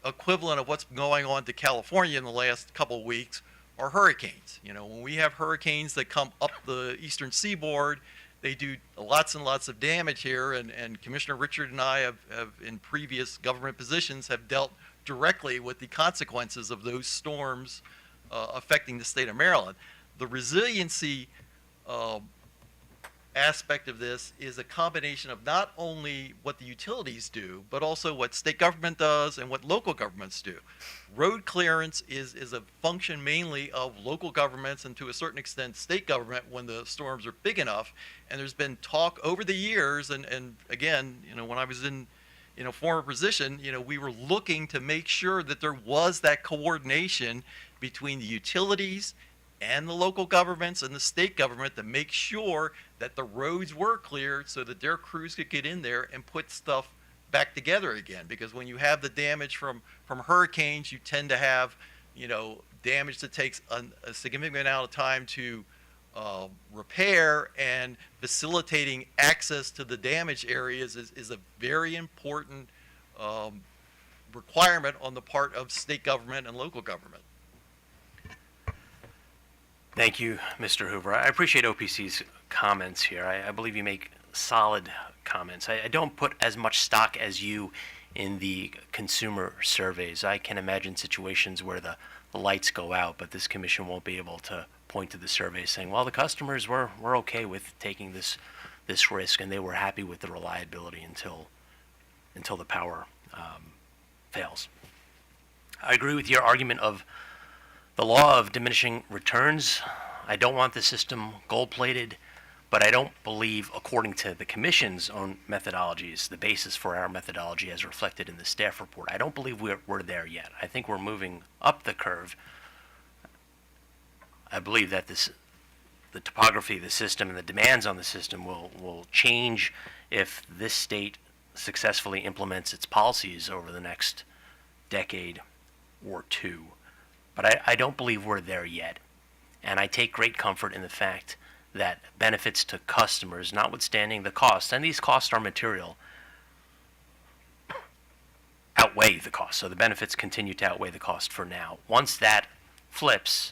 equivalent of what's going on to California in the last couple of weeks are hurricanes. When we have hurricanes that come up the eastern seaboard, they do lots and lots of damage here, and Commissioner Richard and I have in previous government positions have dealt directly with the consequences of those storms affecting the state of Maryland. The resiliency aspect of this is a combination of not only what the utilities do, but also what state government does and what local governments do. Road clearance is a function mainly of local governments and to a certain extent state government when the storms are big enough. And there's been talk over the years, and again, when I was in a former position, we were looking to make sure that there was that coordination between the utilities and the local governments and the state government to make sure that the roads were cleared so that their crews could get in there and put stuff back together again. Because when you have the damage from hurricanes, you tend to have, damage that takes a significant amount of time to repair, and facilitating access to the damaged areas is a very important requirement on the part of state government and local government. Thank you, Mr. Hoover. I appreciate OPC's comments here. I believe you make solid comments. I don't put as much stock as you in the consumer surveys. I can imagine situations where the lights go out, but this commission won't be able to point to the survey saying, well, the customers were okay with taking this risk, and they were happy with the reliability until the power fails. I agree with your argument of the law of diminishing returns. I don't want the system gold-plated, but I don't believe, according to the Commission's own methodologies, the basis for our methodology as reflected in the staff report, I don't believe we're there yet. I think we're moving up the curve. I believe that the topography of the system and the demands on the system will change if this state successfully implements its policies over the next decade or two. But I don't believe we're there yet. And I take great comfort in the fact that benefits to customers, notwithstanding the costs, and these costs are material, outweigh the cost. So the benefits continue to outweigh the cost for now. Once that flips,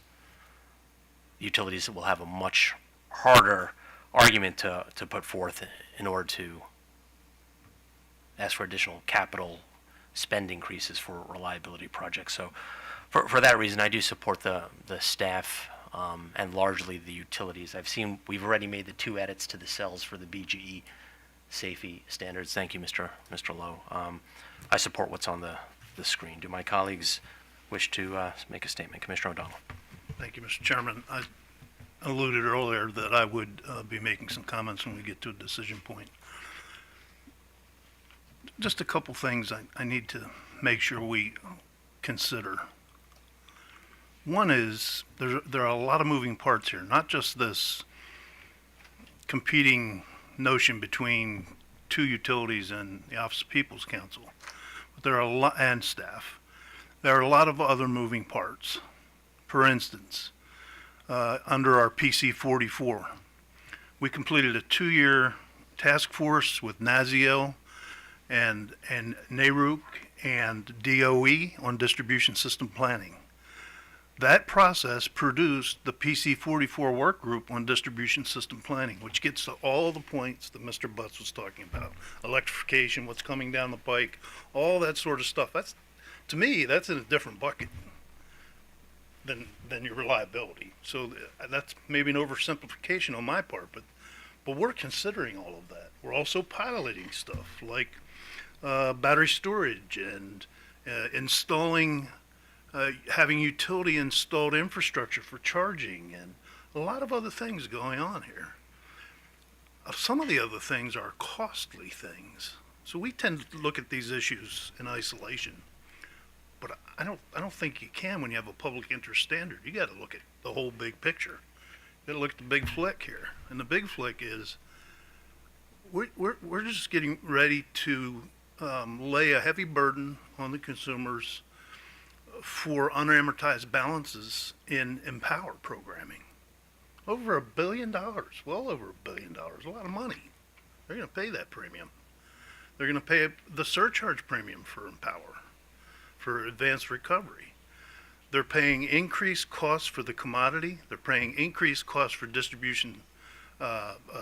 utilities will have a much harder argument to put forth in order to ask for additional capital spend increases for reliability projects. So for that reason, I do support the staff and largely the utilities. We've already made the 2 edits to the cells for the BGE safety standards. Thank you, Mr. Lowe. I support what's on the screen. Do my colleagues wish to make a statement? Commissioner O'Donnell. Thank you, Mr. Chairman. I alluded earlier that I would be making some comments when we get to a decision point. Just a couple things I need to make sure we consider. One is there are a lot of moving parts here, not just this competing notion between 2 utilities and the Office of People's Counsel, but there are a lot, and staff. There are a lot of other moving parts. For instance, under our PC 44, we completed a 2-year task force with NASIO and NARUC and DOE on distribution system planning. That process produced the PC 44 work group on distribution system planning, which gets to all the points that Mr. Butts was talking about. Electrification, what's coming down the pike, all that sort of stuff. To me, that's in a different bucket than your reliability. So that's maybe an oversimplification on my part, but we're considering all of that. We're also piloting stuff like battery storage and installing having utility installed infrastructure for charging and a lot of other things going on here. Some of the other things are costly things. So we tend to look at these issues in isolation. But I don't think you can when you have a public interest standard. You got to look at the whole big picture. You got to look at the big flick here. And the big flick is we're just getting ready to lay a heavy burden on the consumers for unamortized balances in Empower programming. Over $1 billion, well over $1 billion, a lot of money. They're going to pay that premium. They're going to pay the surcharge premium for Empower, for advanced recovery. They're paying increased costs for the commodity. They're paying increased costs for distribution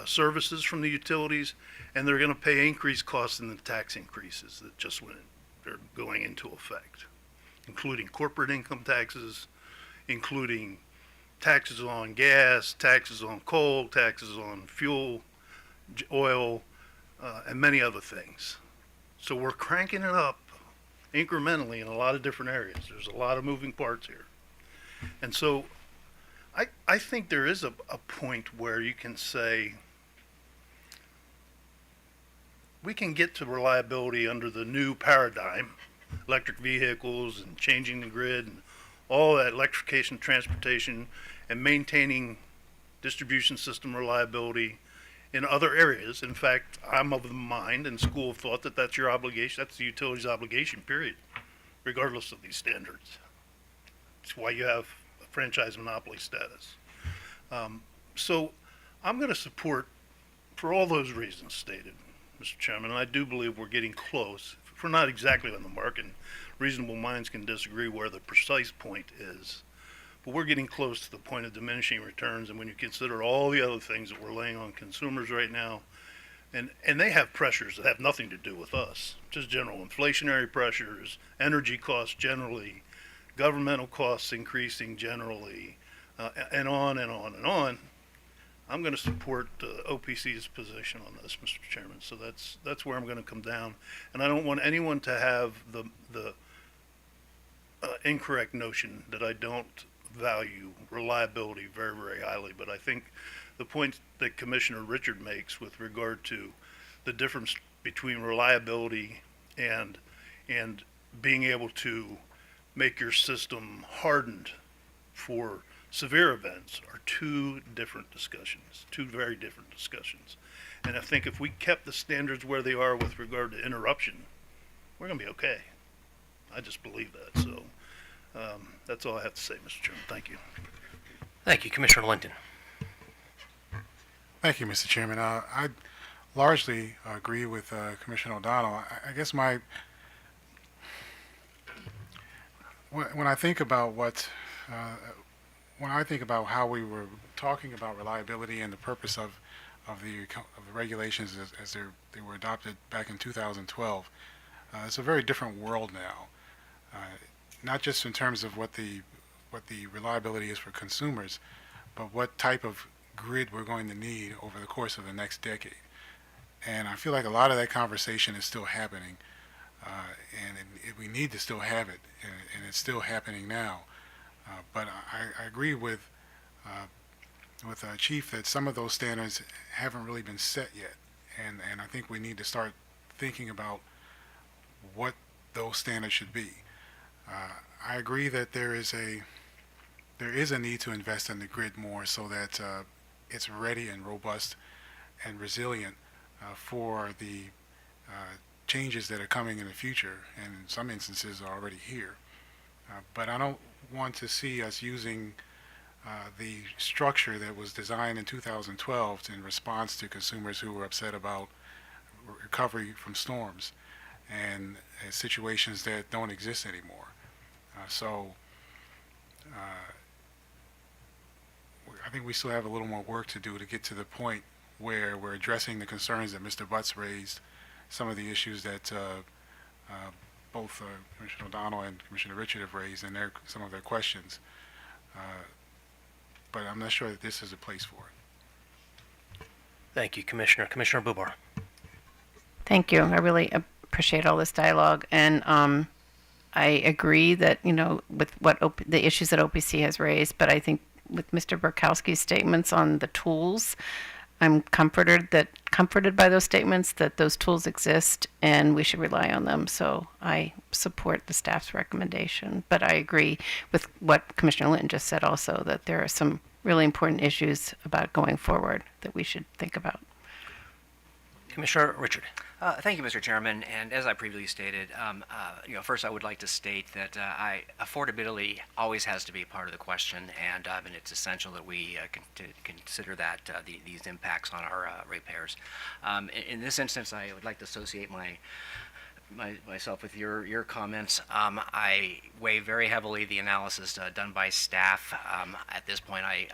services from the utilities, and they're going to pay increased costs in the tax increases that just went, they're going into effect, including corporate income taxes, including taxes on gas, taxes on coal, taxes on fuel, oil, and many other things. So we're cranking it up incrementally in a lot of different areas. There's a lot of moving parts here. And so I think there is a point where you can say we can get to reliability under the new paradigm, electric vehicles and changing the grid and all that electrification, transportation, and maintaining distribution system reliability in other areas. In fact, I'm of the mind and school of thought that that's your obligation, that's the utility's obligation, period, regardless of these standards. It's why you have a franchise monopoly status. So I'm going to support, for all those reasons stated, Mr. Chairman, and I do believe we're getting close. If we're not exactly on the mark, and reasonable minds can disagree where the precise point is, but we're getting close to the point of diminishing returns. And when you consider all the other things that we're laying on consumers right now, and they have pressures that have nothing to do with us, just general inflationary pressures, energy costs generally, governmental costs increasing generally, and on and on and on, I'm going to support OPC's position on this, Mr. Chairman. So that's where I'm going to come down. And I don't want anyone to have the incorrect notion that I don't value reliability very, very highly. But I think the point that Commissioner Richard makes with regard to the difference between reliability and being able to make your system hardened for severe events are two different discussions, two very different discussions. And I think if we kept the standards where they are with regard to interruption, we're going to be okay. I just believe that. So that's all I have to say, Mr. Chairman. Thank you. Thank you, Commissioner Linton. Thank you, Mr. Chairman. I largely agree with Commissioner O'Donnell. I guess when I think about when I think about how we were talking about reliability and the purpose of the regulations as they were adopted back in 2012, it's a very different world now. Not just in terms of what the reliability is for consumers, but what type of grid we're going to need over the course of the next decade. And I feel like a lot of that conversation is still happening, and we need to still have it, and it's still happening now. But I agree with Chief that some of those standards haven't really been set yet, and I think we need to start thinking about what those standards should be. I agree that there is a need to invest in the grid more so that it's ready and robust and resilient for the changes that are coming in the future, and in some instances are already here. But I don't want to see us using the structure that was designed in 2012 in response to consumers who were upset about recovery from storms and situations that don't exist anymore. I think we still have a little more work to do to get to the point where we're addressing the concerns that Mr. Butts raised, some of the issues that both Commissioner O'Donnell and Commissioner Richard have raised in some of their questions. But I'm not sure that this is a place for it. Thank you, Commissioner. Commissioner Bubar. Thank you. I really appreciate all this dialogue, and I agree that, with the issues that OPC has raised, but I think with Mr. Burkowski's statements on the tools, I'm comforted by those statements that those tools exist and we should rely on them. So I support the staff's recommendation, but I agree with what Commissioner Linton just said also, that there are some really important issues about going forward that we should think about. Commissioner Richard. Thank you, Mr. Chairman. And as I previously stated, first I would like to state that affordability always has to be part of the question, and it's essential that we consider that these impacts on our ratepayers. In this instance, I would like to associate myself with your comments. I weigh very heavily the analysis done by staff. At this point, I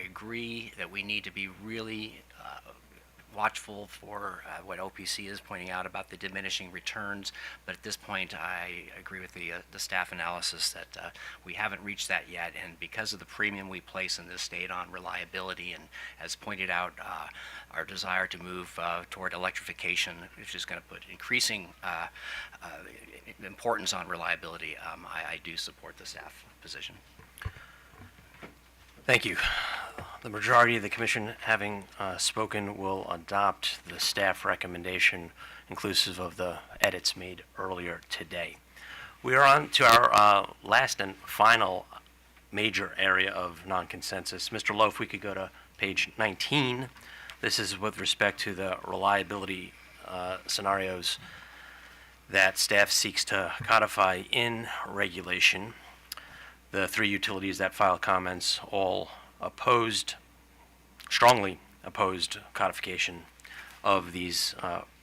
agree that we need to be really watchful for what OPC is pointing out about the diminishing returns, but at this point I agree with the staff analysis that we haven't reached that yet, and because of the premium we place in this state on reliability and, as pointed out, our desire to move toward electrification, which is going to put increasing importance on reliability, I do support the staff position. Thank you. The majority of the commission, having spoken, will adopt the staff recommendation inclusive of the edits made earlier today. We are on to our last and final major area of non-consensus. Mr. Lowe, if we could go to page 19. This is with respect to the reliability scenarios that staff seeks to codify in regulation. The three utilities that filed comments all strongly opposed codification of these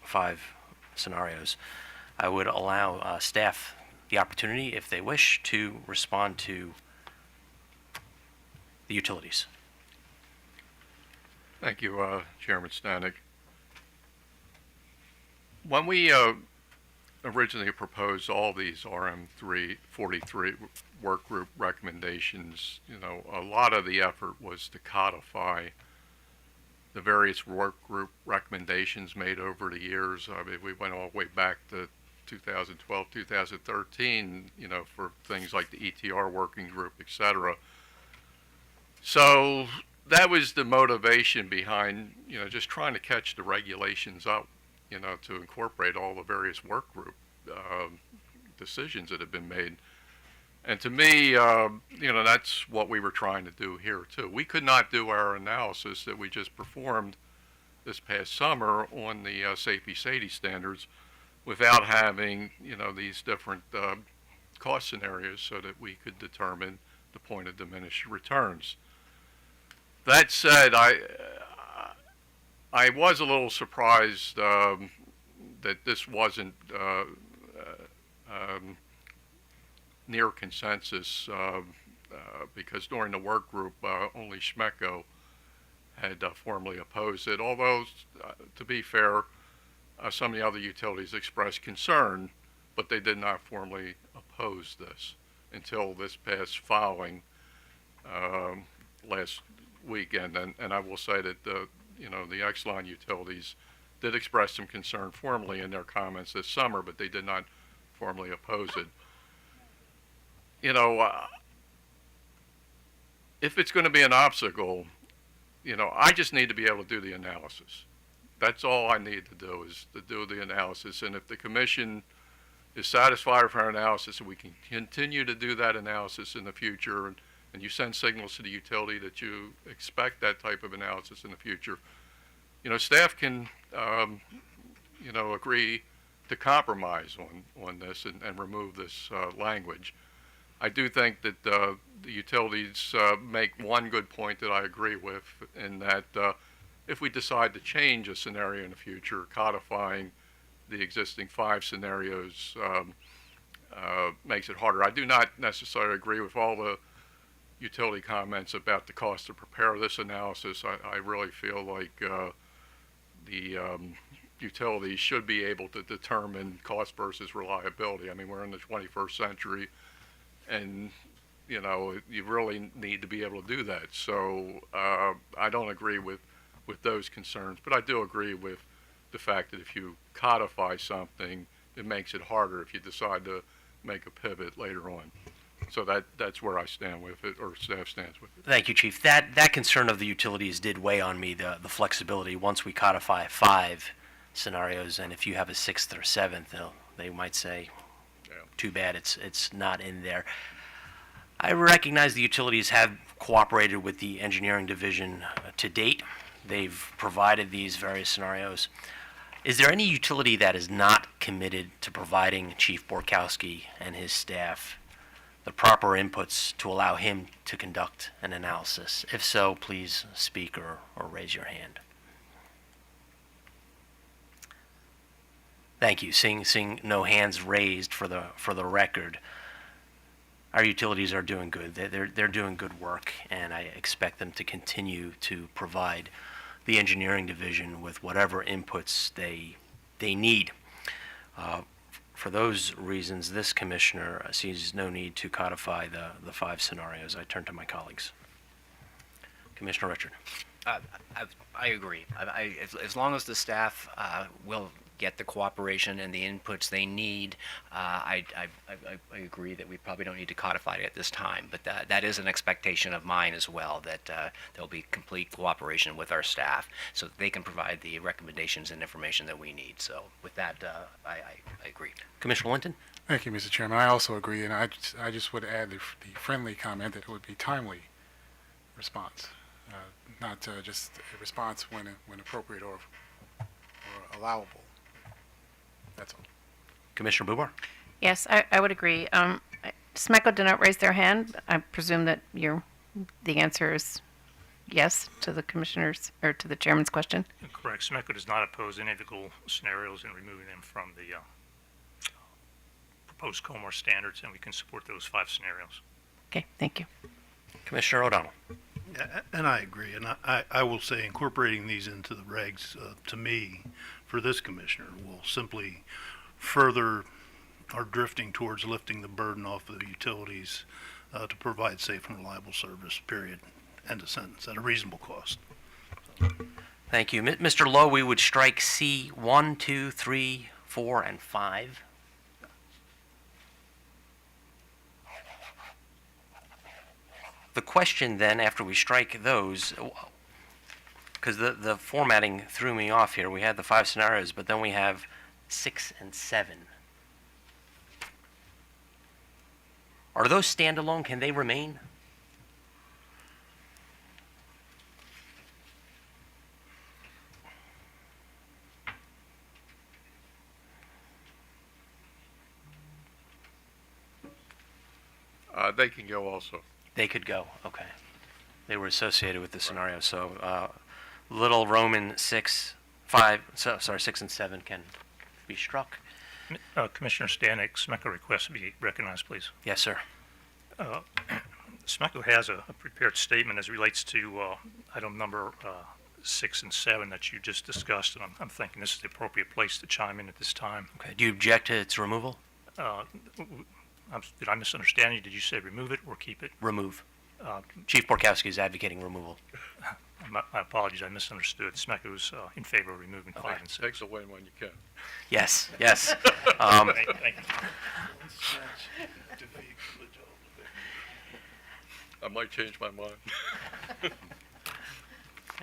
5 scenarios. I would allow staff the opportunity, if they wish, to respond to the utilities. Thank you, Chairman Stanek. When we originally proposed all these RM43 work group recommendations, a lot of the effort was to codify the various work group recommendations made over the years. I mean, we went all the way back to 2012, 2013, for things like the ETR working group, etc. So that was the motivation behind, just trying to catch the regulations up, to incorporate all the various work group decisions that have been made. And to me, that's what we were trying to do here too. We could not do our analysis that we just performed this past summer on the safety standards without having, these different cost scenarios so that we could determine the point of diminished returns. That said, I was a little surprised that this wasn't near consensus because during the work group, only Schmecko had formally opposed it. Although, to be fair, some of the other utilities expressed concern, but they did not formally oppose this until this past filing last weekend. And I will say that the Exelon utilities did express some concern formally in their comments this summer, but they did not formally oppose it. If it's going to be an obstacle, I just need to be able to do the analysis. That's all I need to do, is to do the analysis. And if the commission is satisfied with our analysis and we can continue to do that analysis in the future, and you send signals to the utility that you expect that type of analysis in the future, staff can, agree to compromise on this and remove this language. I do think that the utilities make one good point that I agree with, in that if we decide to change a scenario in the future, codifying the existing 5 scenarios makes it harder. I do not necessarily agree with all the utility comments about the cost to prepare this analysis. I really feel like the utilities should be able to determine cost versus reliability. I mean, we're in the 21st century, and you really need to be able to do that. So I don't agree with those concerns, but I do agree with the fact that if you codify something, it makes it harder if you decide to make a pivot later on. So that's where I stand with it, or staff stands with it. Thank you, Chief. That concern of the utilities did weigh on me, the flexibility. Once we codify 5 scenarios, and if you have a 6th or 7th, they might say, too bad it's not in there. I recognize the utilities have cooperated with the engineering division to date. They've provided these various scenarios. Is there any utility that is not committed to providing Chief Borkowski and his staff the proper inputs to allow him to conduct an analysis? If so, please speak or raise your hand. Thank you. Seeing no hands raised for the record, our utilities are doing good. They're doing good work, and I expect them to continue to provide the engineering division with whatever inputs they need. For those reasons, this commissioner sees no need to codify the 5 scenarios. I turn to my colleagues. Commissioner Richard. I agree. As long as the staff will get the cooperation and the inputs they need, I agree that we probably don't need to codify it at this time. But that is an expectation of mine as well, that there'll be complete cooperation with our staff so that they can provide the recommendations and information that we need. So with that, I agree. Commissioner Linton. Thank you, Mr. Chairman. I also agree, and I just would add the friendly comment that it would be timely response, not just a response when appropriate or allowable. That's all. Commissioner Bubar. Yes, I would agree. SMECO did not raise their hand. I presume that the answer is yes to the commissioner's or to the chairman's question. Correct. SMECO does not oppose any of the goal scenarios and removing them from the proposed COMAR standards, and we can support those 5 scenarios. Okay, thank you. Commissioner O'Donnell. Yeah, and I agree. And I will say incorporating these into the regs, to me, for this commissioner, will simply further our drifting towards lifting the burden off of the utilities to provide safe and reliable service, period. End of sentence, at a reasonable cost. Thank you. Mr. Lowe, we would strike C 1, 2, 3, 4, and 5. The question then, after we strike those, because the formatting threw me off here. We had the 5 scenarios, but then we have 6 and 7. Are those standalone? Can they remain? They can go also. They could go. Okay. They were associated with the scenario. So little Roman 6, 5, sorry, 6 and 7 can be struck. Commissioner Stanek, SMECO requests to be recognized, please. Yes, sir. SMECO has a prepared statement as it relates to item number 6 and 7 that you just discussed, and I'm thinking this is the appropriate place to chime in at this time. Okay. Do you object to its removal? Did I misunderstand you? Did you say remove it or keep it? Remove. Chief Borkowski is advocating removal. My apologies, I misunderstood. SMECO is in favor of removing 5 and 6. Takes a win when you can. Yes, yes. Thank you. I might change my mind.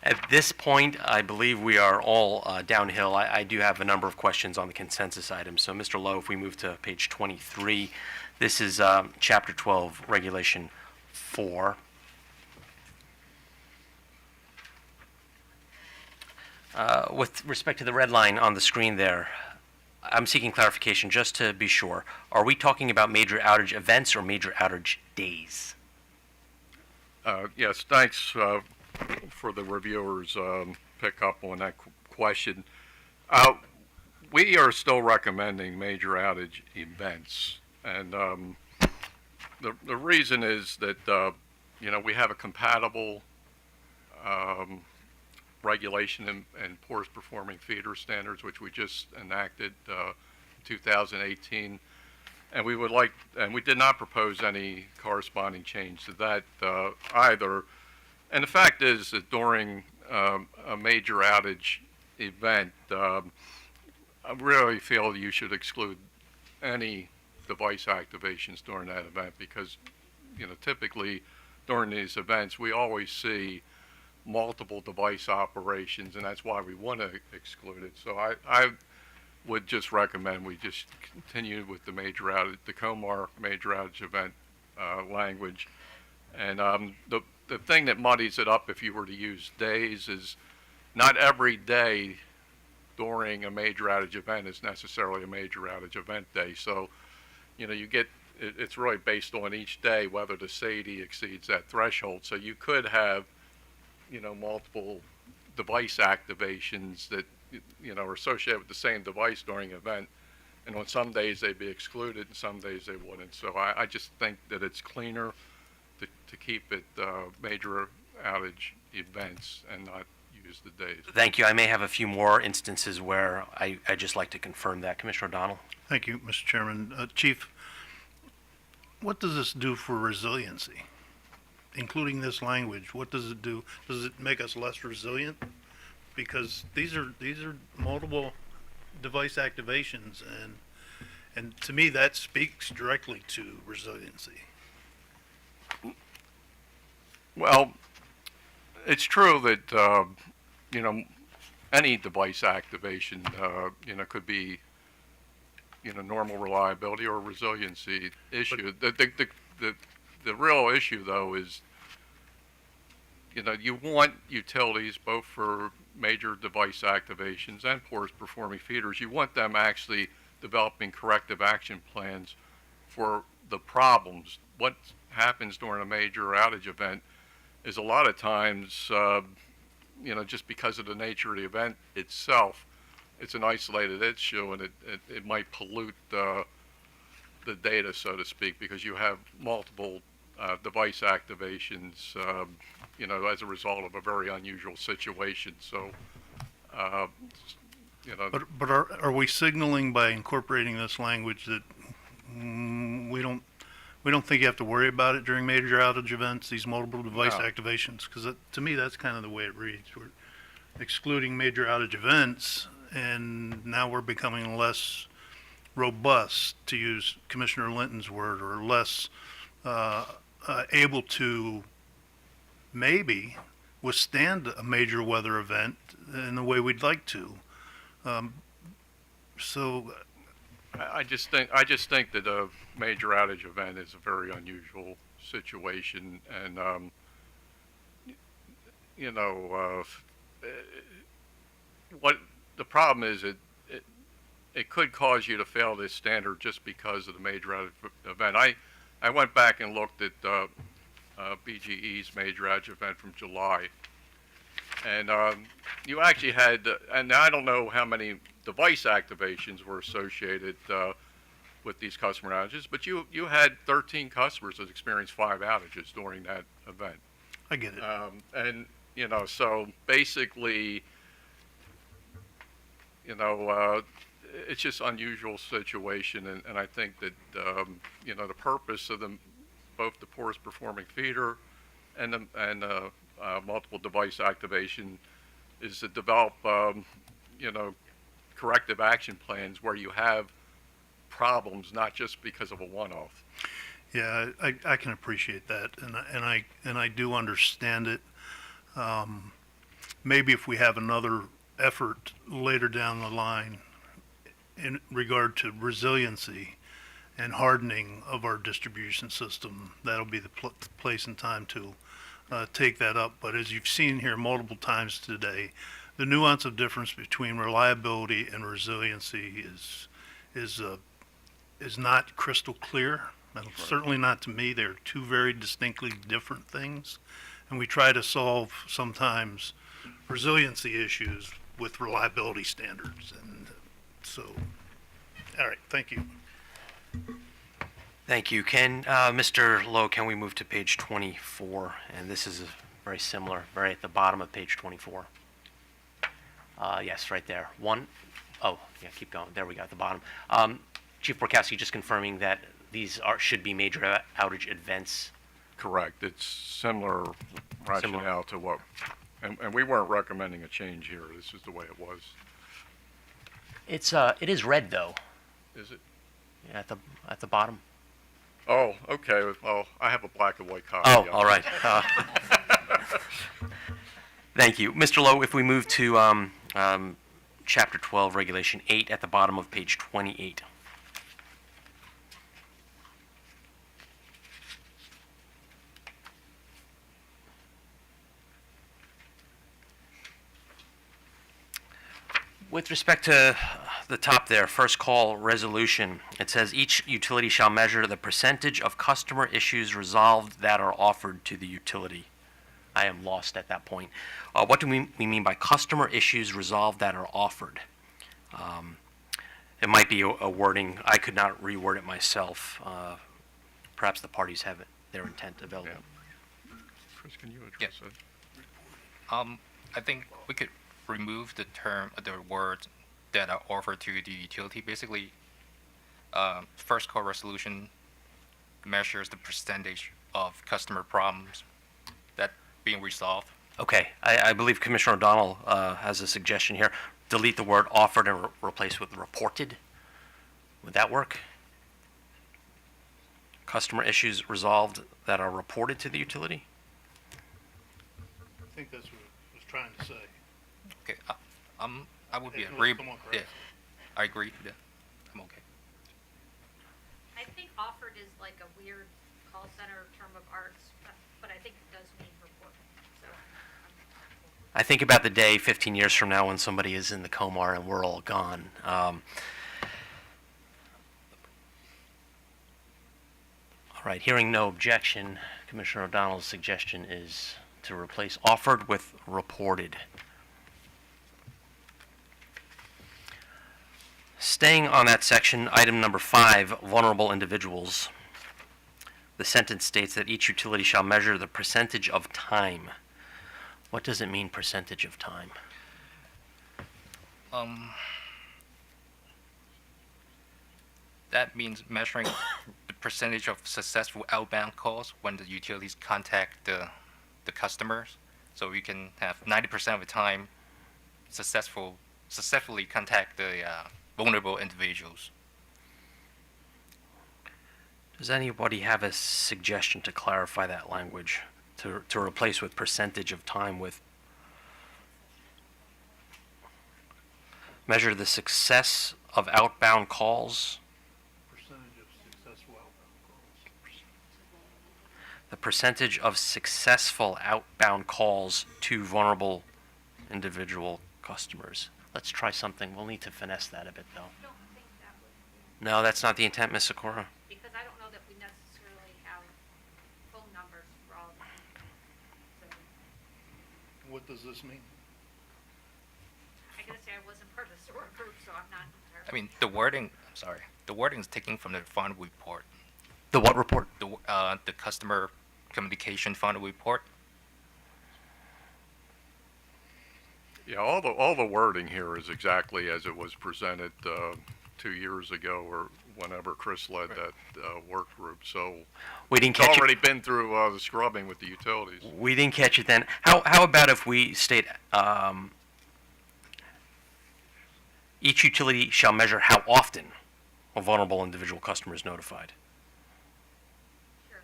At this point, I believe we are all downhill. I do have a number of questions on the consensus items. So, Mr. Lowe, if we move to page 23, this is Chapter 12, Regulation 4. With respect to the red line on the screen there, I'm seeking clarification just to be sure. Are we talking about major outage events or major outage days? Yes, thanks for the reviewers pick up on that question. We are still recommending major outage events, and the reason is that we have a compatible regulation and poorest performing feeder standards, which we just enacted 2018. And we did not propose any corresponding change to that either. And the fact is that during a major outage event, I really feel you should exclude any device activations during that event because, typically during these events, we always see multiple device operations, and that's why we want to exclude it. So I would just recommend we just continue with the major outage, the COMAR major outage event language. And the thing that muddies it up if you were to use days is not every day during a major outage event is necessarily a major outage event day. So, you get, it's really based on each day whether the SAIDI exceeds that threshold. So you could have, multiple device activations that, are associated with the same device during an event. And on some days they'd be excluded and some days they wouldn't. So I just think that it's cleaner to keep it major outage events and not use the days. Thank you. I may have a few more instances where I just like to confirm that. Commissioner O'Donnell? Thank you, Mr. Chairman. Chief, what does this do for resiliency? Including this language, what does it do? Does it make us less resilient? Because these are multiple device activations, and to me that speaks directly to resiliency. Well, it's true that, any device activation, could be, normal reliability or resiliency issue. The real issue, though, is, you want utilities, both for major device activations and poorest performing feeders, you want them actually developing corrective action plans for the problems. What happens during a major outage event is a lot of times, just because of the nature of the event itself, it's an isolated issue, and it might pollute the data, so to speak, because you have multiple device activations, as a result of a very unusual situation. So, But are we signaling by incorporating this language that we don't think you have to worry about it during major outage events, these multiple device No. activations? Because to me, that's kind of the way it reads. We're excluding major outage events, and now we're becoming less robust, to use Commissioner Linton's word, or less able to maybe withstand a major weather event in the way we'd like to. So I just think that a major outage event is a very unusual situation, and what the problem is, it could cause you to fail this standard just because of the major outage event. I went back and looked at BGE's major outage event from July, and you actually had, and I don't know how many device activations were associated with these customer outages, but you had 13 customers that experienced 5 outages during that event. I get it. And, so basically, it's just unusual situation, and I think that, the purpose of both the poorest performing feeder and multiple device activation is to develop, corrective action plans where you have problems, not just because of a one-off. Yeah, I can appreciate that, and I do understand it. Maybe if we have another effort later down the line in regard to resiliency and hardening of our distribution system, that'll be the place and time to take that up. But as you've seen here multiple times today, the nuance of difference between reliability and resiliency is not crystal clear. And certainly not to me. They're two very distinctly different things, and we try to solve sometimes resiliency issues with reliability standards. And so, all right, thank you. Thank you. Mr. Lowe, can we move to page 24? And this is very similar, right at the bottom of page 24. Yes, right there. Oh, yeah, keep going. There we go, at the bottom. Chief Borkowski, just confirming that these should be major outage events. Correct. It's similar rationale to what, and we weren't recommending a change here. This is the way it was. It is red, though. Is it? Yeah, at the bottom. Oh, okay. Well, I have a black and white copy. Oh, all right. Thank you. Mr. Lowe, if we move to Chapter 12, Regulation 8, at the bottom of page 28. With respect to the top there, first call resolution, it says each utility shall measure the percentage of customer issues resolved that are offered to the utility. I am lost at that point. What do we mean by customer issues resolved that are offered? It might be a wording. I could not reword it myself. Perhaps the parties have their intent available. Yeah. Chris, can you address Yeah. that? I think we could remove the term, the words that are offered to the utility. Basically, first call resolution measures the percentage of customer problems that being resolved. Okay, I believe Commissioner O'Donnell has a suggestion here. Delete the word offered and replace with reported. Would that work? Customer issues resolved that are reported to the utility? I think that's what I was trying to say. Okay, I would be Hey, agreeable. come on, Yeah, Chris. I agree. Yeah, I'm okay. I think offered is like a weird call center term of art, but I think it does mean report. So, I think about the day 15 years from now when somebody is in the Comar and we're all gone. All right, hearing no objection, Commissioner O'Donnell's suggestion is to replace offered with reported. Staying on that section, item number 5, vulnerable individuals. The sentence states that each utility shall measure the percentage of time. What does it mean, percentage of time? That means measuring the percentage of successful outbound calls when the utilities contact the customers. So you can have 90% of the time successfully contact the vulnerable individuals. Does anybody have a suggestion to clarify that language, to replace with percentage of time with measure the success of outbound calls? Percentage of successful outbound calls. The percentage of successful outbound calls to vulnerable individual customers. Let's try something. We'll need to finesse that a bit, though. I don't think that would, No, that's not the intent, Ms. Sikora. because I don't know that we necessarily have phone numbers for all of them. So, What does this mean? I gotta say, I wasn't part of the SOAR group, so I'm not entirely. I mean, the wording is taken from the fund report. The what report? The customer communication fund report. Yeah, all the wording here is exactly as it was presented 2 years ago or whenever Chris led that work group. So We didn't it's catch already it. been through the scrubbing with the utilities. We didn't catch it then. How about if we state each utility shall measure how often a vulnerable individual customer is notified? Sure.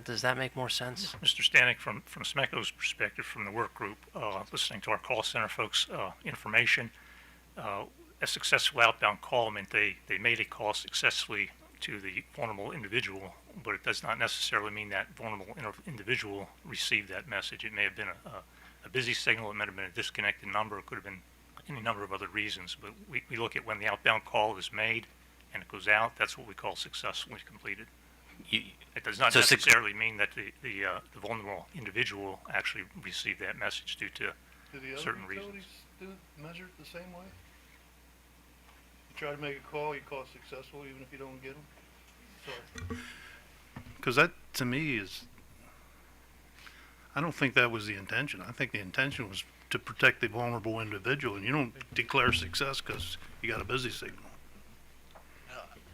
Does that make more sense? Mr. Stanek, from SMECO's perspective, from the work group, listening to our call center folks' information, a successful outbound call meant they made a call successfully to the vulnerable individual, but it does not necessarily mean that vulnerable individual received that message. It may have been a busy signal, it might have been a disconnected number, it could have been any number of other reasons, but we look at when the outbound call is made and it goes out, that's what we call successfully completed. It does not So necessarily mean that the vulnerable individual actually received that message due to Do the other certain reasons. utilities measure it the same way? You try to make a call, you call it successful even if you don't get them? So, because that, to me, is, I don't think that was the intention. I think the intention was to protect the vulnerable individual, and you don't declare success because you got a busy signal.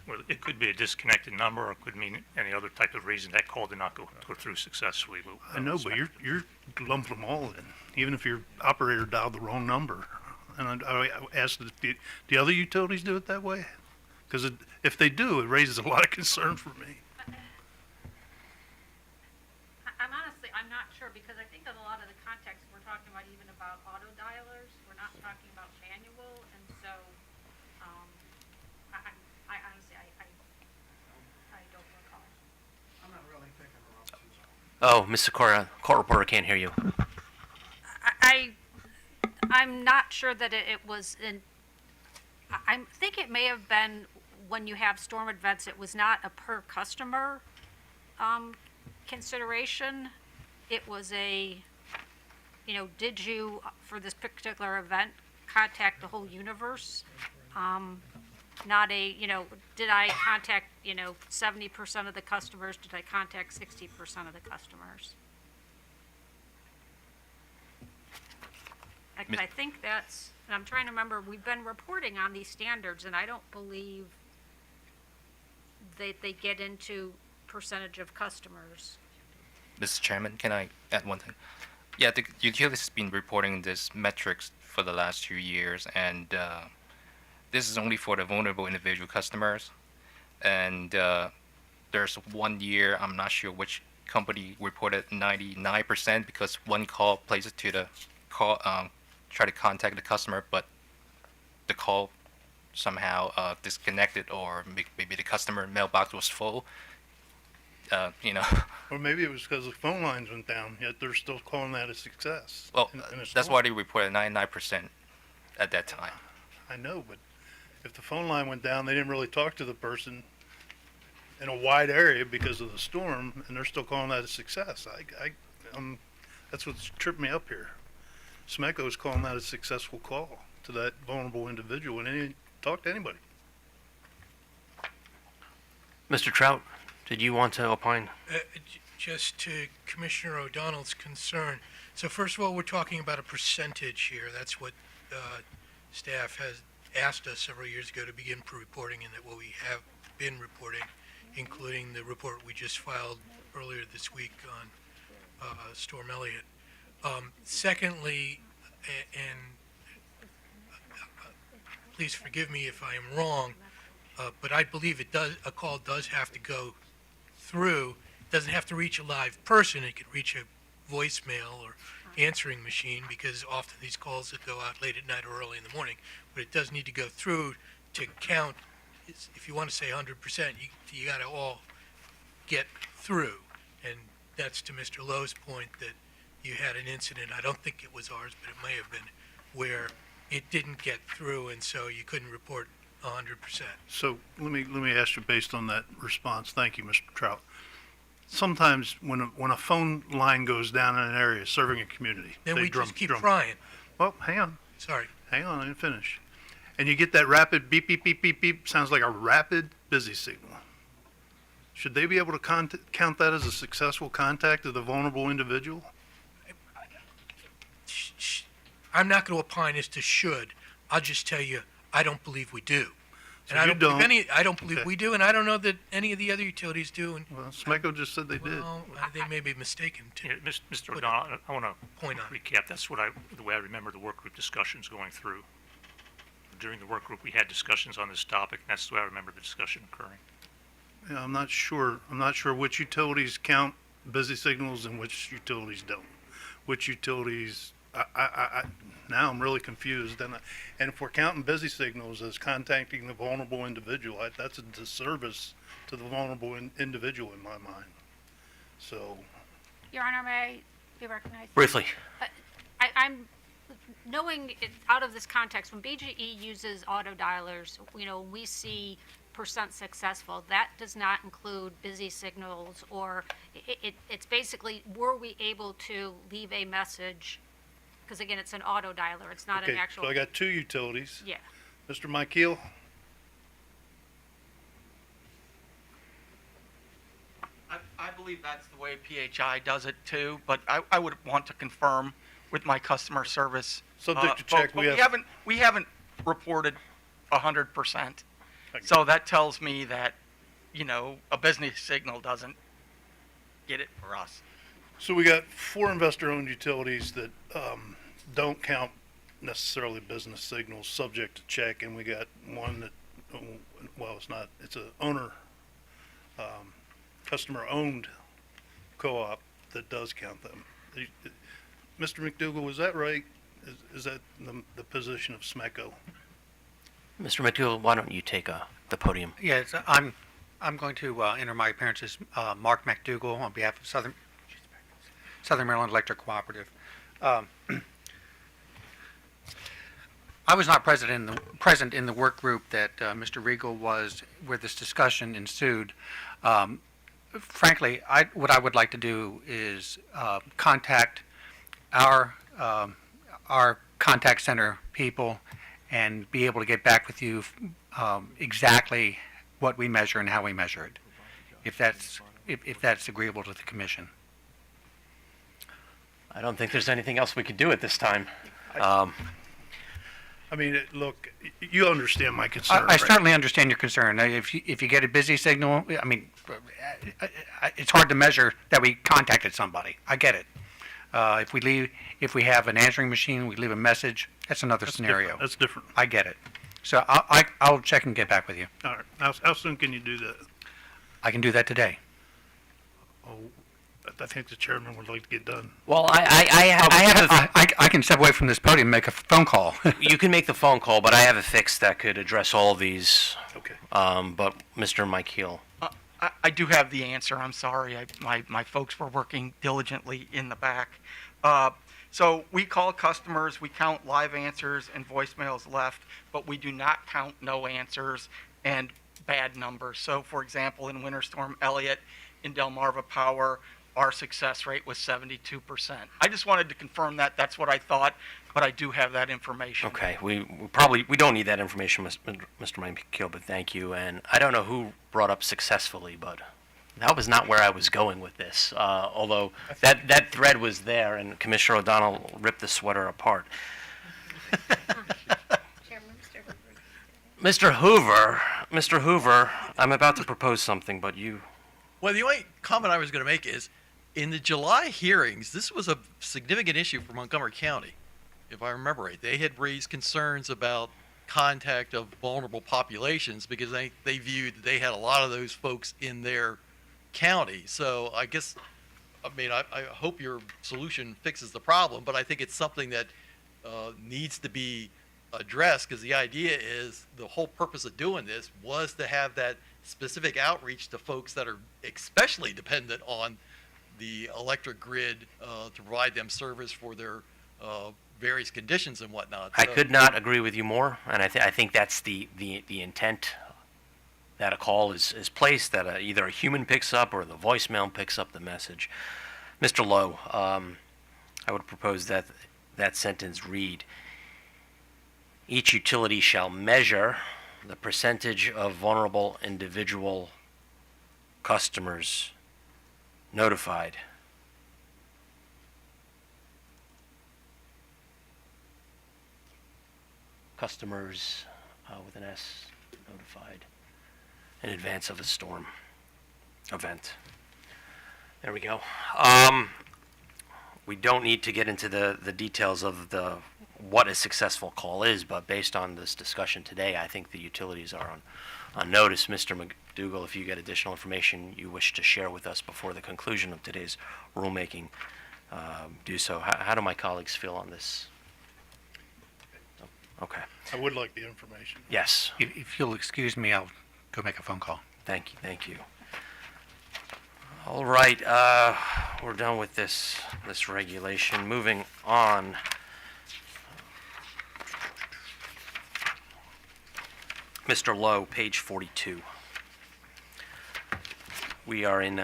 Well, it could be a disconnected number, or it could mean any other type of reason that call did not go through successfully. I know, but you're lumping them all in, even if your operator dialed the wrong number. And I asked, do the other utilities do it that way? Because if they do, it raises a lot of concern for me. I'm honestly, I'm not sure, because I think that a lot of the context we're talking about, even about auto dialers, we're not talking about manual, and so, I honestly, I don't recall. I'm not really picking her up, Susan. Oh, Ms. Sikora, court reporter can't hear you. I'm not sure that it was in, I think it may have been when you have storm events, it was not a per customer consideration. It was a, did you, for this particular event, contact the whole universe? Not a, did I contact, 70% of the customers? Did I contact 60% of the customers? I think that's, and I'm trying to remember, we've been reporting on these standards, and I don't believe they get into percentage of customers. Mr. Chairman, can I add one thing? Yeah, the utility's been reporting this metrics for the last 2 years, and this is only for the vulnerable individual customers. And there's 1 year, I'm not sure which company reported 99% because one call places to the call, try to contact the customer, but the call somehow disconnected, or maybe the customer mailbox was full. Or maybe it was because the phone lines went down, yet they're still calling that a success. Well, in a that's storm. why they reported 99% at that time. I know, but if the phone line went down, they didn't really talk to the person in a wide area because of the storm, and they're still calling that a success. That's what's tripped me up here. Smeco is calling that a successful call to that vulnerable individual, and they didn't talk to anybody. Mr. Trout, did you want to opine? Just to Commissioner O'Donnell's concern. So first of all, we're talking about a percentage here. That's what staff has asked us several years ago to begin reporting, and that what we have been reporting, including the report we just filed earlier this week on Storm Elliott. Secondly, and please forgive me if I am wrong, but I believe a call does have to go through. It doesn't have to reach a live person. It could reach a voicemail or answering machine, because often these calls that go out late at night or early in the morning, but it does need to go through to count. If you want to say 100%, you got to all get through. And that's to Mr. Lowe's point that you had an incident, I don't think it was ours, but it may have been, where it didn't get through, and so you couldn't report 100%. So let me ask you based on that response. Thank you, Mr. Trout. Sometimes when a phone line goes down in an area serving a community, Then they we drum- just keep drum- trying. Well, hang on. Sorry. Hang on, I didn't finish. And you get that rapid beep, beep, beep, beep, beep, sounds like a rapid busy signal. Should they be able to count that as a successful contact of the vulnerable individual? I'm not going to opine as to should. I'll just tell you, I don't believe we do. So And I you don't believe don't? I don't believe Okay. we do, and I don't know that any of the other utilities do. And Well, Smeco just said they did. well, they may be mistaken too. Yeah, Mr. Put O'Donnell, I want to point on it. recap. That's the way I remember the work group discussions going through. During the work group, we had discussions on this topic, and that's the way I remember the discussion occurring. Yeah, I'm not sure which utilities count busy signals and which utilities don't. Which utilities, now I'm really confused. And if we're counting busy signals as contacting the vulnerable individual, that's a disservice to the vulnerable individual in my mind. So, Your Honor, may I be recognized? Briefly. I'm knowing it out of this context, when BGE uses auto dialers, we see percent successful. That does not include busy signals, or it's basically, were we able to leave a message? Because again, it's an auto dialer. It's not an okay, actual. so I got two utilities. Yeah. Mr. Michael? I believe that's the way PHI does it too, but I would want to confirm with my customer service. Subject to folks, check, but we we haven't reported 100%. So that tells me that, a business signal doesn't get it for us. So we got 4 investor-owned utilities that don't count necessarily business signals, subject to check, and we got one that, it's a owner, customer-owned co-op that does count them. Mr. McDougall, was that right? Is that the position of SMECO? Mr. McDougall, why don't you take the podium? Yes, I'm going to enter my appearances, Mark McDougall, on behalf of Southern Maryland Electric Cooperative. I was not present in the work group that Mr. Regal was, where this discussion ensued. Frankly, what I would like to do is contact our contact center people and be able to get back with you exactly what we measure and how we measure it, if that's agreeable to the commission. I don't think there's anything else we could do at this time. I mean, look, you understand my concern. I certainly understand your concern. If you get a busy signal, I mean, it's hard to measure that we contacted somebody. I get it. If we have an answering machine, we leave a message. That's another scenario. That's different. I get it. So I'll check and get back with you. All right. How soon can you do that? I can do that today. Oh, I think the chairman would like to get done. Well, I can step away from this podium and make a phone call. You can make the phone call, but I have a fix that could address all of these. Okay. But Mr. Mike Heel. I do have the answer. I'm sorry. My folks were working diligently in the back. So we call customers, we count live answers and voicemails left, but we do not count no answers and bad numbers. So for example, in Winter Storm Elliott, in Delmarva Power, our success rate was 72%. I just wanted to confirm that. That's what I thought, but I do have that information. Okay, we don't need that information, Mr. Mike Heel, but thank you. And I don't know who brought up successfully, but that was not where I was going with this. Although that thread was there, and Commissioner O'Donnell ripped the sweater apart. Mr. Hoover, I'm about to propose something, but you. Well, the only comment I was going to make is, in the July hearings, this was a significant issue for Montgomery County, if I remember right. They had raised concerns about contact of vulnerable populations because they viewed that they had a lot of those folks in their county. So I guess, I mean, I hope your solution fixes the problem, but I think it's something that needs to be addressed, because the idea is the whole purpose of doing this was to have that specific outreach to folks that are especially dependent on the electric grid to provide them service for their various conditions and whatnot. I could not agree with you more, and I think that's the intent, that a call is placed, that either a human picks up or the voicemail picks up the message. Mr. Lowe, I would propose that sentence read, each utility shall measure the percentage of vulnerable individual customers notified. Customers with an S, notified in advance of a storm event. There we go. We don't need to get into the details of what a successful call is, but based on this discussion today, I think the utilities are on notice. Mr. McDougall, if you get additional information you wish to share with us before the conclusion of today's rulemaking, do so. How do my colleagues feel on this? Okay. I would like the information. Yes. If you'll excuse me, I'll go make a phone call. Thank you. All right, we're done with this regulation. Moving on. Mr. Lowe, page 42. We are in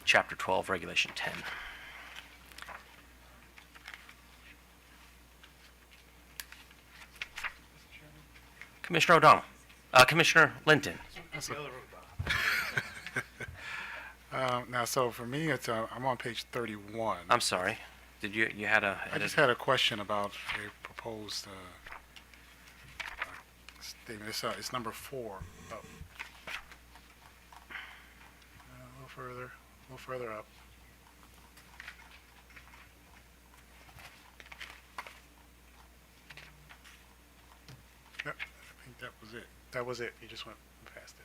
Chapter 12, Regulation 10. Commissioner O'Donnell. Commissioner Linton. Now, so for me, it's I'm on page 31. I'm sorry. Did you had a? I just had a question about a proposed statement. It's number 4. Oh. A little further up. Yep, I think that was it. That was it. You just went past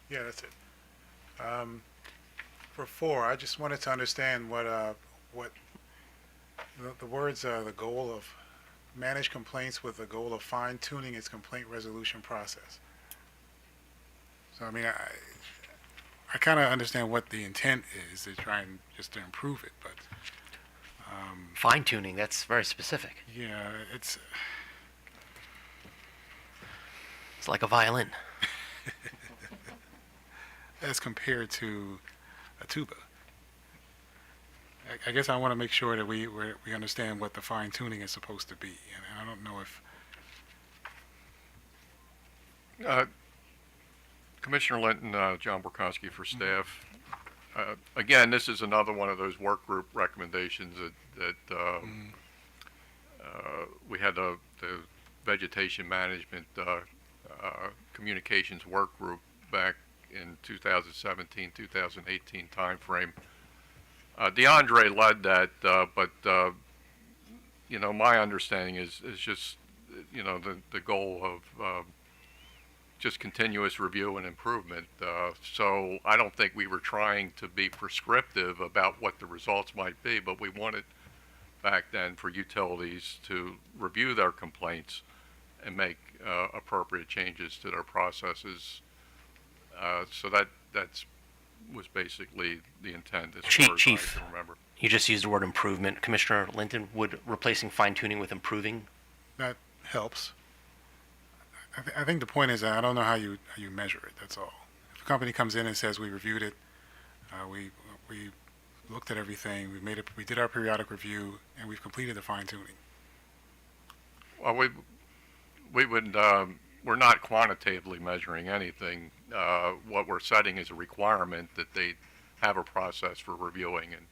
it. Yeah, that's it. For 4, I just wanted to understand what the words the goal of manage complaints with the goal of fine-tuning its complaint resolution process. So I mean, I kind of understand what the intent is to try and just to improve it, but Fine tuning, that's very specific. Yeah, it's It's like a violin. as compared to a tuba. I guess I want to make sure that we understand what the fine tuning is supposed to be, and I don't know if Commissioner Linton, John Borkowski for staff. Again, this is another one of those work group recommendations that we had the vegetation management communications work group back in 2017, 2018 timeframe. DeAndre led that, but my understanding is just the goal of just continuous review and improvement. So I don't think we were trying to be prescriptive about what the results might be, but we wanted back then for utilities to review their complaints and make appropriate changes to their processes. So that's was basically the intent as far as I Chief, can remember. you just used the word improvement. Commissioner Linton, would replacing fine tuning with improving? that helps. I think the point is that I don't know how you measure it. That's all. If a company comes in and says we reviewed it, we looked at everything, we did our periodic review, and we've completed the fine tuning. Well, we would, we're not quantitatively measuring anything. What we're setting is a requirement that they have a process for reviewing and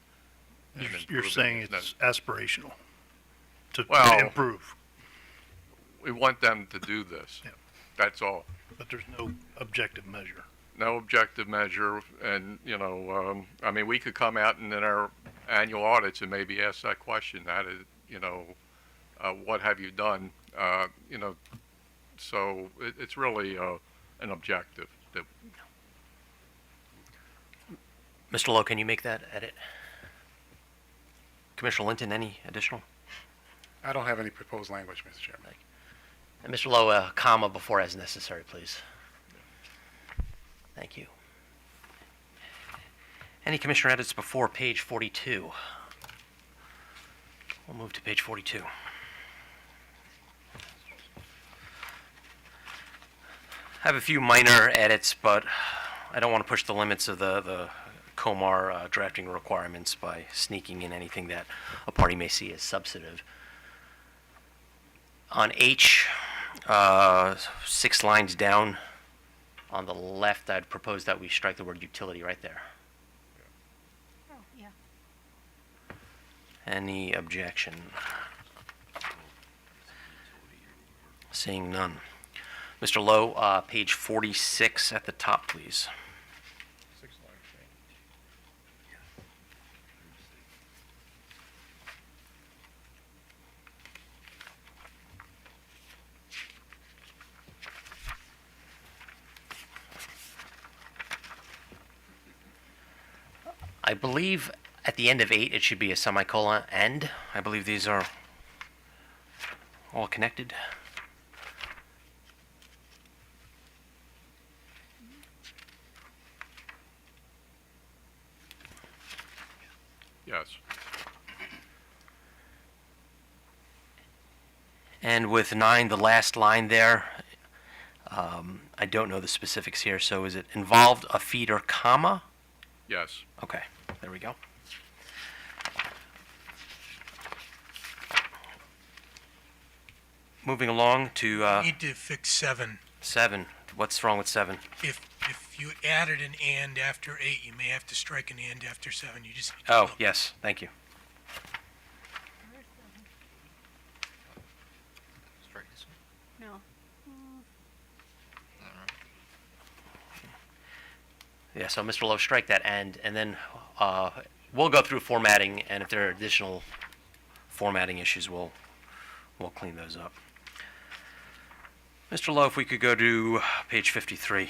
You're improving saying as it's aspirational to Well- improve, we want them to do this. Yeah. That's all. but there's no objective measure. No objective measure, and, I mean, we could come out and in our annual audits and maybe ask that question, that is, what have you done? So it's really an objective that Mr. Lowe, can you make that edit? Commissioner Linton, any additional? I don't have any proposed language, Mr. Chairman. And Mr. Lowe, a comma before as necessary, please. Thank you. Any commissioner edits before page 42? We'll move to page 42. I have a few minor edits, but I don't want to push the limits of the COMAR drafting requirements by sneaking in anything that a party may see as substantive. On H, 6 lines down on the left, I'd propose that we strike the word utility right there. Oh, yeah. Any objection? Seeing none. Mr. Lowe, page 46 at the top, please. I believe at the end of 8, it should be a semicolon end. I believe these are all connected. yes. And with 9, the last line there, I don't know the specifics here, so is it involved a feeder comma? Yes. Okay, there we go. Moving along to Need to fix 7. 7. What's wrong with 7? If you added an and after 8, you may have to strike an and after 7. You just need to Oh, look. yes, thank you. Strike this one. No. Yeah, so Mr. Lowe, strike that end, and then we'll go through formatting, and if there are additional formatting issues, we'll clean those up. Mr. Lowe, if we could go to page 53.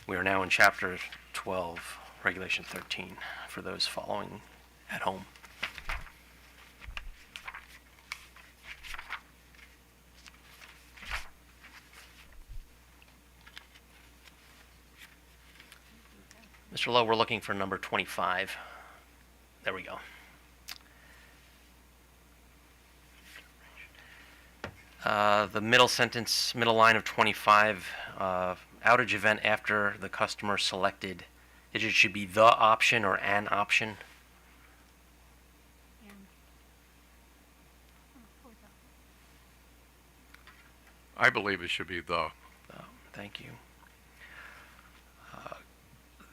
We are now in Chapter 12, Regulation 13, for those following at home. Mr. Lowe, we're looking for number 25. there we go. The middle sentence, middle line of 25, outage event after the customer selected, it should be the option or an option. I believe it should be the. Thank you.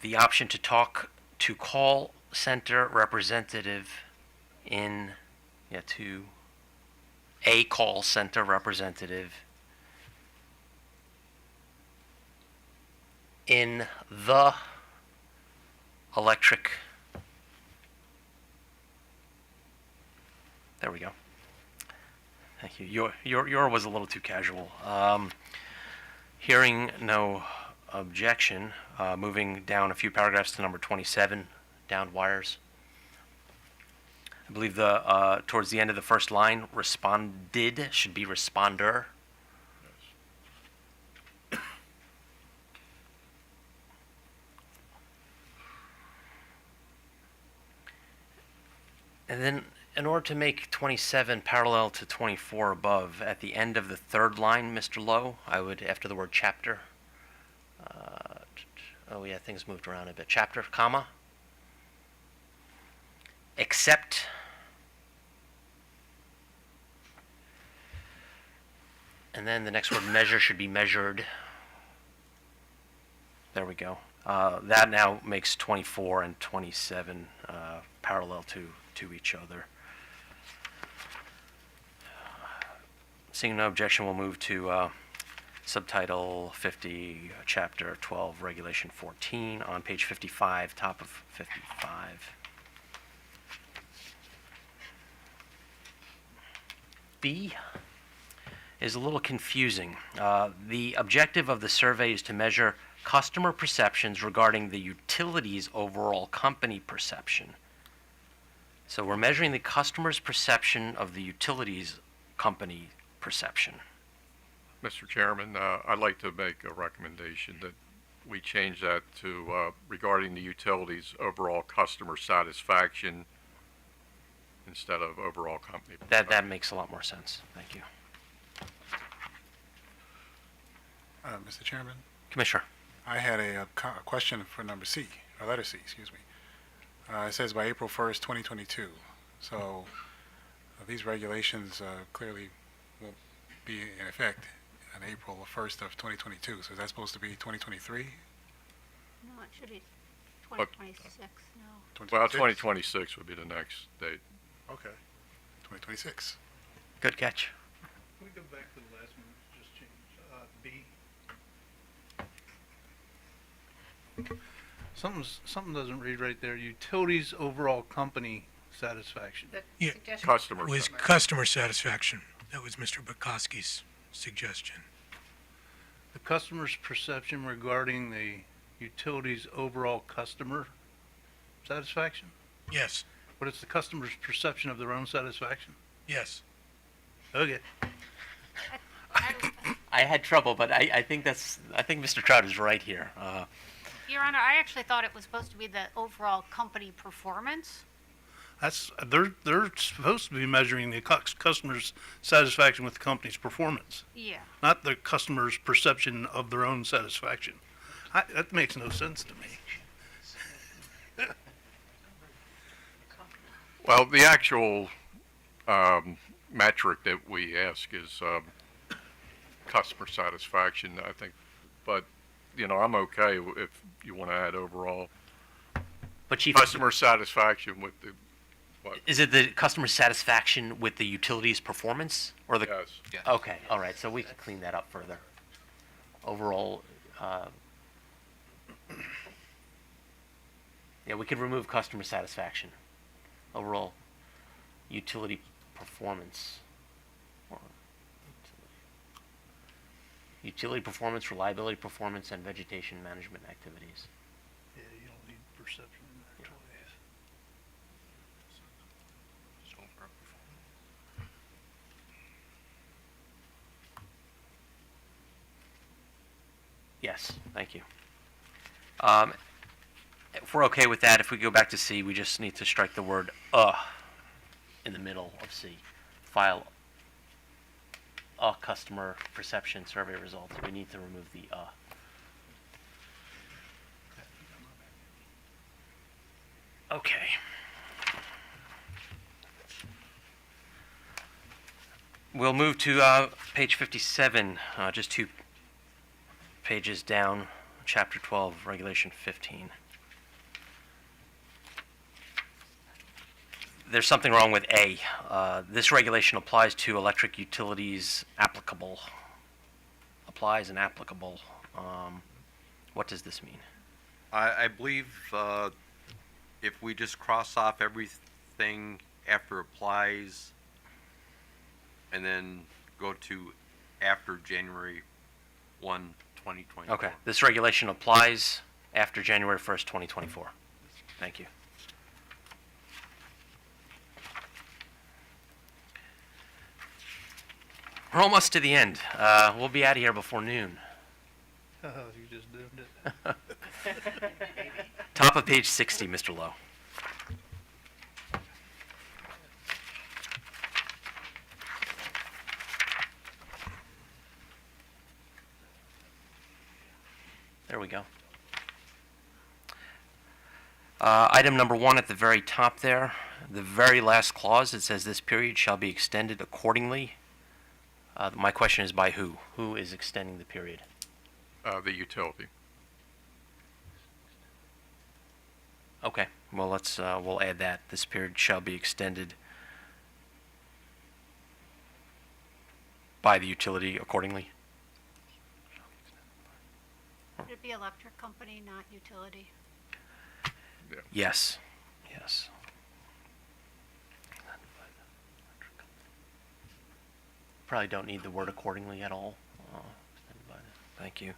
The option to talk to call center representative in, to a call center representative in the electric. There we go. Thank you. Your was a little too casual. Hearing no objection, moving down a few paragraphs to number 27, down wires. I believe the towards the end of the first line, responded should be responder. And then in order to make 27 parallel to 24 above, at the end of the third line, Mr. Lowe, I would, after the word chapter, oh yeah, things moved around a bit. Chapter, comma, except, and then the next word, measure, should be measured. There we go. That now makes 24 and 27 parallel to each other. Seeing no objection, we'll move to subtitle 50, chapter 12, regulation 14, on page 55, top of 55. B is a little confusing. The objective of the survey is to measure customer perceptions regarding the utility's overall company perception. So we're measuring the customer's perception of the utility's company perception. Mr. Chairman, I'd like to make a recommendation that we change that to regarding the utility's overall customer satisfaction instead of overall company. That makes a lot more sense. Thank you. Mr. Chairman, Commissioner. I had a question for number C, or letter C, excuse me. It says by April 1st, 2022. So these regulations clearly won't be in effect on April 1st of 2022. So is that supposed to be 2023? No, it should be 2026, no. Well, 2026 would be the next date. Okay. 2026. Good catch. Can we go back to the last one, just change, B? Something doesn't read right there. Utilities overall company satisfaction. Yeah, Customer. was customer satisfaction. That was Mr. Bukowski's suggestion. The customer's perception regarding the utilities overall customer satisfaction? Yes, But it's the customer's perception of their own satisfaction? yes. Okay. I had trouble, but I think Mr. Trout is right here. Your Honor, I actually thought it was supposed to be the overall company performance. They're supposed to be measuring the customer's satisfaction with the company's performance, Yeah. not the customer's perception of their own satisfaction. That makes no sense to me. Well, the actual metric that we ask is customer satisfaction, I think. But, I'm okay if you want to add overall But Chief, customer satisfaction with the, what? is it the customer satisfaction with the utility's performance, or the? Yes. Okay, all right. So we can clean that up further. Overall, yeah, we could remove customer satisfaction. Overall, utility performance. Or utility performance, reliability performance, and vegetation management activities. Yeah, you don't need perception in there twice. Yes, thank you. If we're okay with that, if we go back to C, we just need to strike the word in the middle of C. File a customer perception survey results. We need to remove the Okay. We'll move to page 57, just 2 pages down, chapter 12, regulation 15. There's something wrong with A. This regulation applies to electric utilities applicable. Applies and applicable. What does this mean? I believe if we just cross off everything after applies and then go to after January 1, 2024. Okay. This regulation applies after January 1st, 2024. Thank you. We're almost to the end. We'll be out of here before noon. Oh, you just doomed it. Top of page 60, Mr. Lowe. There we go. Item number 1 at the very top there, the very last clause, it says this period shall be extended accordingly. My question is by who? Who is extending the period? The utility. Okay, well, we'll add that. This period shall be extended by the utility accordingly. Would it be electric company, not utility? Yes, yes. Probably don't need the word accordingly at all. Thank you.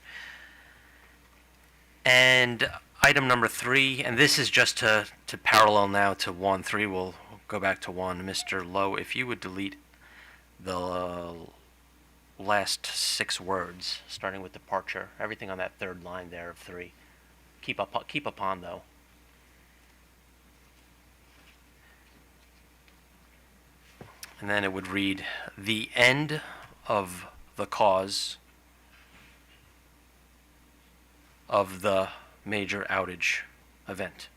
And item number 3, and this is just to parallel now to 1. 3, we'll go back to 1. Mr. Lowe, if you would delete the last 6 words, starting with departure, everything on that third line there of 3. Keep upon, though. And then it would read, the end of the cause of the major outage event.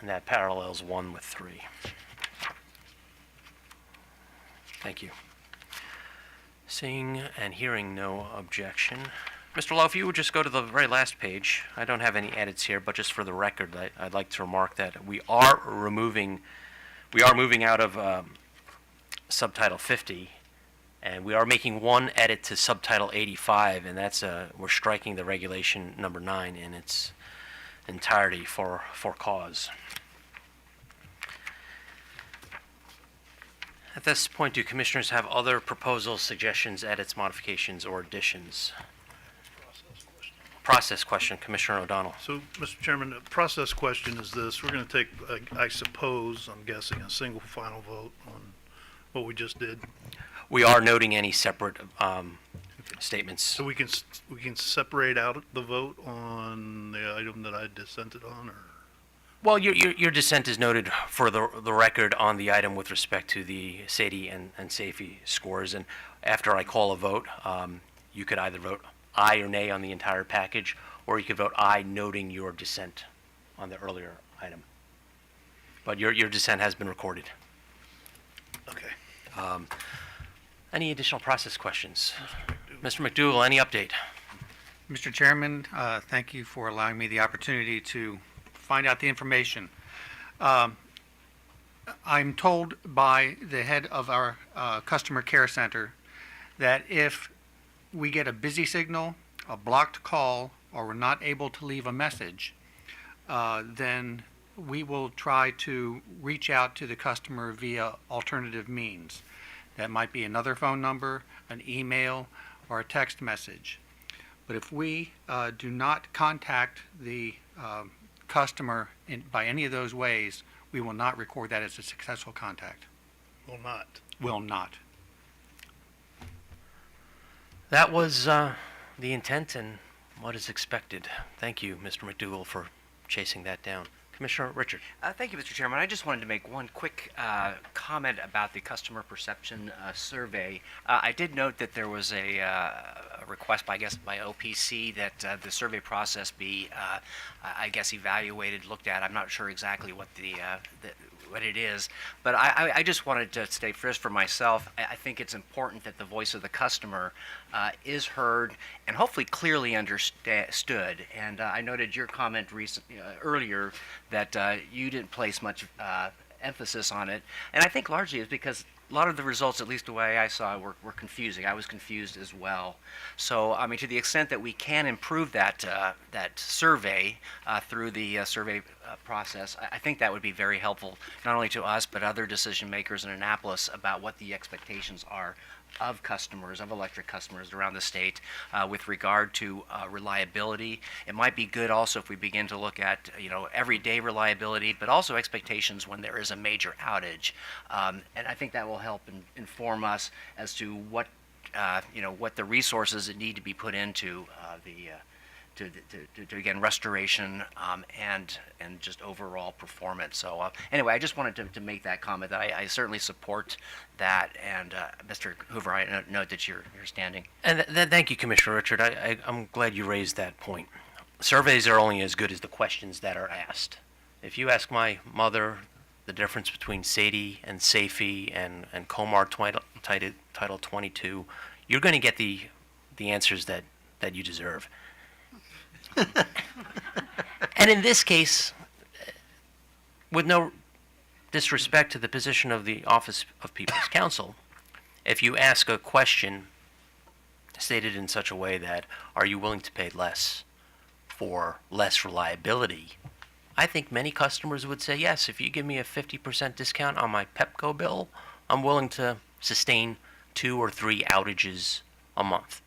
And that parallels 1 with 3. Thank you. Seeing and hearing no objection. Mr. Lowe, if you would just go to the very last page. I don't have any edits here, but just for the record, I'd like to remark that we are moving out of subtitle 50, and we are making one edit to subtitle 85, and that's we're striking the regulation number 9 in its entirety for cause. At this point, do commissioners have other proposals, suggestions, edits, modifications, or additions? Process question, Commissioner O'Donnell. So, Mr. Chairman, the process question is this. We're going to take, I suppose, I'm guessing, a single final vote on what we just did. We are noting any separate statements. So we can separate out the vote on the item that I dissented on, or? Well, your dissent is noted for the record on the item with respect to the SAIDI and SAFE scores, and after I call a vote, you could either vote aye or nay on the entire package, or you could vote aye noting your dissent on the earlier item. But your dissent has been recorded. Okay. Any additional process questions? Mr. McDougall, any update? Mr. Chairman, thank you for allowing me the opportunity to find out the information. I'm told by the head of our customer care center that if we get a busy signal, a blocked call, or we're not able to leave a message, then we will try to reach out to the customer via alternative means. That might be another phone number, an email, or a text message. But if we do not contact the customer by any of those ways, we will not record that as a successful contact. Will not. Will not. That was the intent and what is expected. Thank you, Mr. McDougall, for chasing that down. Commissioner Richard. Thank you, Mr. Chairman. I just wanted to make one quick comment about the customer perception survey. I did note that there was a request, by OPC that the survey process be, evaluated, looked at. I'm not sure exactly what what it is, but I just wanted to state first for myself, I think it's important that the voice of the customer is heard and hopefully clearly understood. And I noted your comment earlier that you didn't place much emphasis on it, and I think largely is because a lot of the results, at least the way I saw it, were confusing. I was confused as well. So, I mean, to the extent that we can improve that survey through the survey process, I think that would be very helpful, not only to us, but other decision makers in Annapolis about what the expectations are of customers, of electric customers around the state with regard to reliability. It might be good also if we begin to look at, everyday reliability, but also expectations when there is a major outage. And I think that will help inform us as to what, what the resources that need to be put into to again, restoration and just overall performance. So anyway, I just wanted to make that comment that I certainly support that. And Mr. Hoover, I note that you're standing. And thank you, Commissioner Richard. I'm glad you raised that point. Surveys are only as good as the questions that are asked. If you ask my mother the difference between SADE and SAFE and COMAR Title 22, you're going to get the answers that you deserve. And in this case, with no disrespect to the position of the Office of People's Counsel, if you ask a question stated in such a way that, are you willing to pay less for less reliability, I think many customers would say, yes, if you give me a 50% discount on my Pepco bill, I'm willing to sustain 2 or 3 outages a month.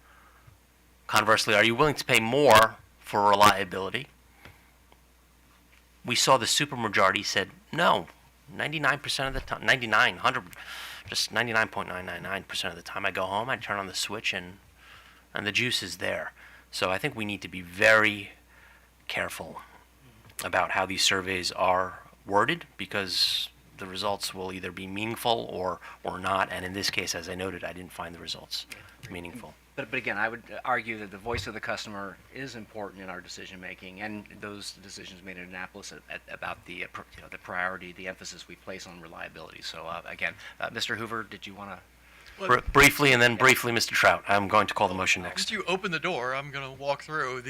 Conversely, are you willing to pay more for reliability? We saw the supermajority said no. 99% of the time, 99.999% of the time I go home, I turn on the switch and the juice is there. So I think we need to be very careful about how these surveys are worded, because the results will either be meaningful or not. And in this case, as I noted, I didn't find the results meaningful. But again, I would argue that the voice of the customer is important in our decision making, and those decisions made in Annapolis about the the priority, the emphasis we place on reliability. So again, Mr. Hoover, did you want to? Briefly, and then briefly, Mr. Trout. I'm going to call the motion next. Since you open the door, I'm going to walk through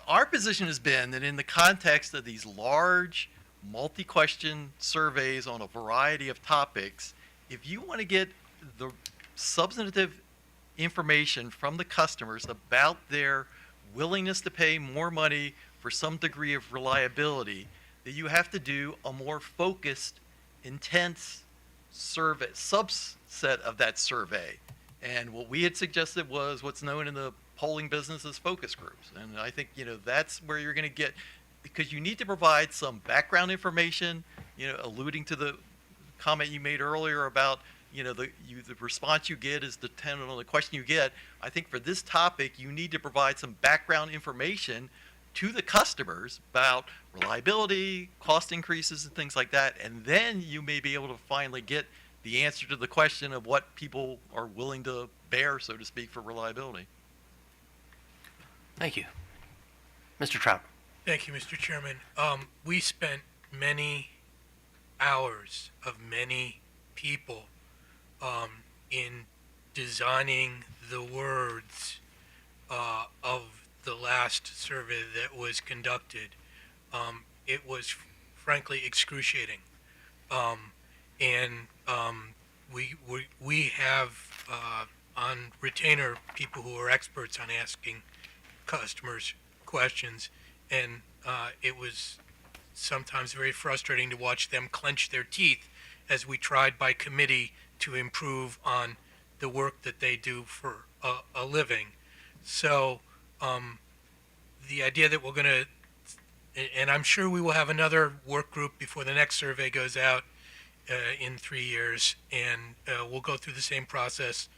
our position has been that in the context of these large, multi-question surveys on a variety of topics, if you want to get the substantive information from the customers about their willingness to pay more money for some degree of reliability, that you have to do a more focused, intense survey, subset of that survey. And what we had suggested was what's known in the polling business as focus groups. And I think, that's where you're going to get, because you need to provide some background information, alluding to the comment you made earlier about the response you get is dependent on the question you get. I think for this topic, you need to provide some background information to the customers about reliability, cost increases, and things like that. And then you may be able to finally get the answer to the question of what people are willing to bear, so to speak, for reliability. Thank you. Mr. Trout. Thank you, Mr. Chairman. We spent many hours of many people in designing the words of the last survey that was conducted. It was frankly excruciating. We have on retainer people who are experts on asking customers questions, and it was sometimes very frustrating to watch them clench their teeth as we tried by committee to improve on the work that they do for a living. So the idea that we're going to, and I'm sure we will have another work group before the next survey goes out in 3 years, and we'll go through the same process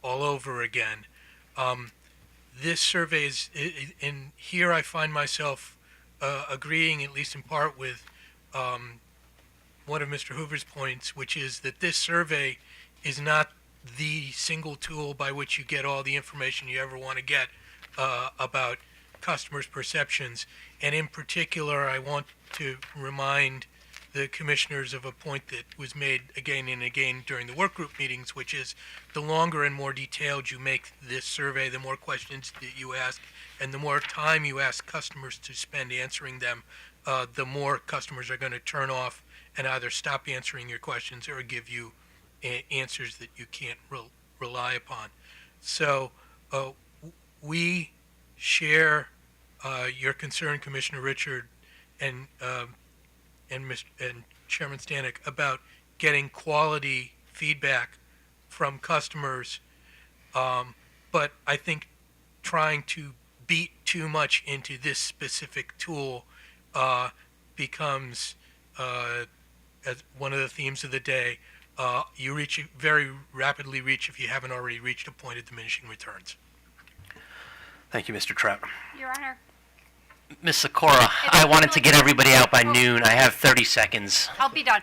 all over again. this survey is, and here I find myself agreeing, at least in part, with one of Mr. Hoover's points, which is that this survey is not the single tool by which you get all the information you ever want to get about customers' perceptions. And in particular, I want to remind the commissioners of a point that was made again and again during the work group meetings, which is the longer and more detailed you make this survey, the more questions that you ask, and the more time you ask customers to spend answering them, the more customers are going to turn off and either stop answering your questions or give you answers that you can't rely upon. So we share your concern, Commissioner Richard, and Chairman Stanek, about getting quality feedback from customers, but I think trying to beat too much into this specific tool becomes, as one of the themes of the day, you very rapidly reach, if you haven't already reached, a point of diminishing returns. Thank you, Mr. Trout. Your Honor, Ms. Sikora, I wanted to get everybody out by noon. I have 30 seconds. I'll be done.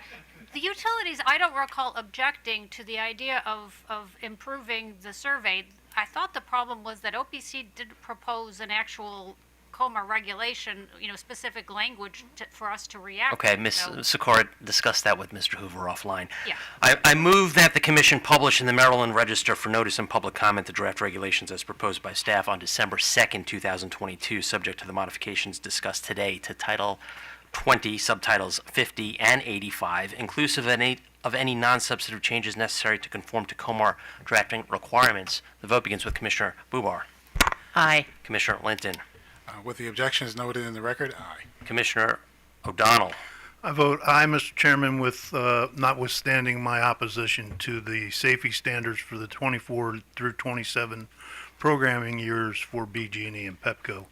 The utilities, I don't recall objecting to the idea of improving the survey. I thought the problem was that OPC didn't propose an actual COMA regulation, specific language for us to react to. Okay, Ms. Sikora discussed that with Mr. Hoover offline. Yeah. I move that the Commission publish in the Maryland Register for notice and public comment the draft regulations as proposed by staff on December 2nd, 2022, subject to the modifications discussed today to Title 20, Subtitles 50 and 85, inclusive of any non-substantive changes necessary to conform to COMAR drafting requirements. The vote begins with Commissioner Bubar. Aye. Commissioner Linton. With the objections noted in the record, aye. Commissioner O'Donnell. I vote aye, Mr. Chairman, with notwithstanding my opposition to the safety standards for the 24 through 27 programming years for BG&E and PEPCO,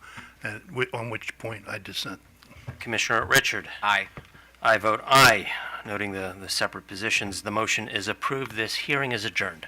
on which point I dissent. Commissioner Richard. Aye. I vote aye. Noting the separate positions, the motion is approved. This hearing is adjourned.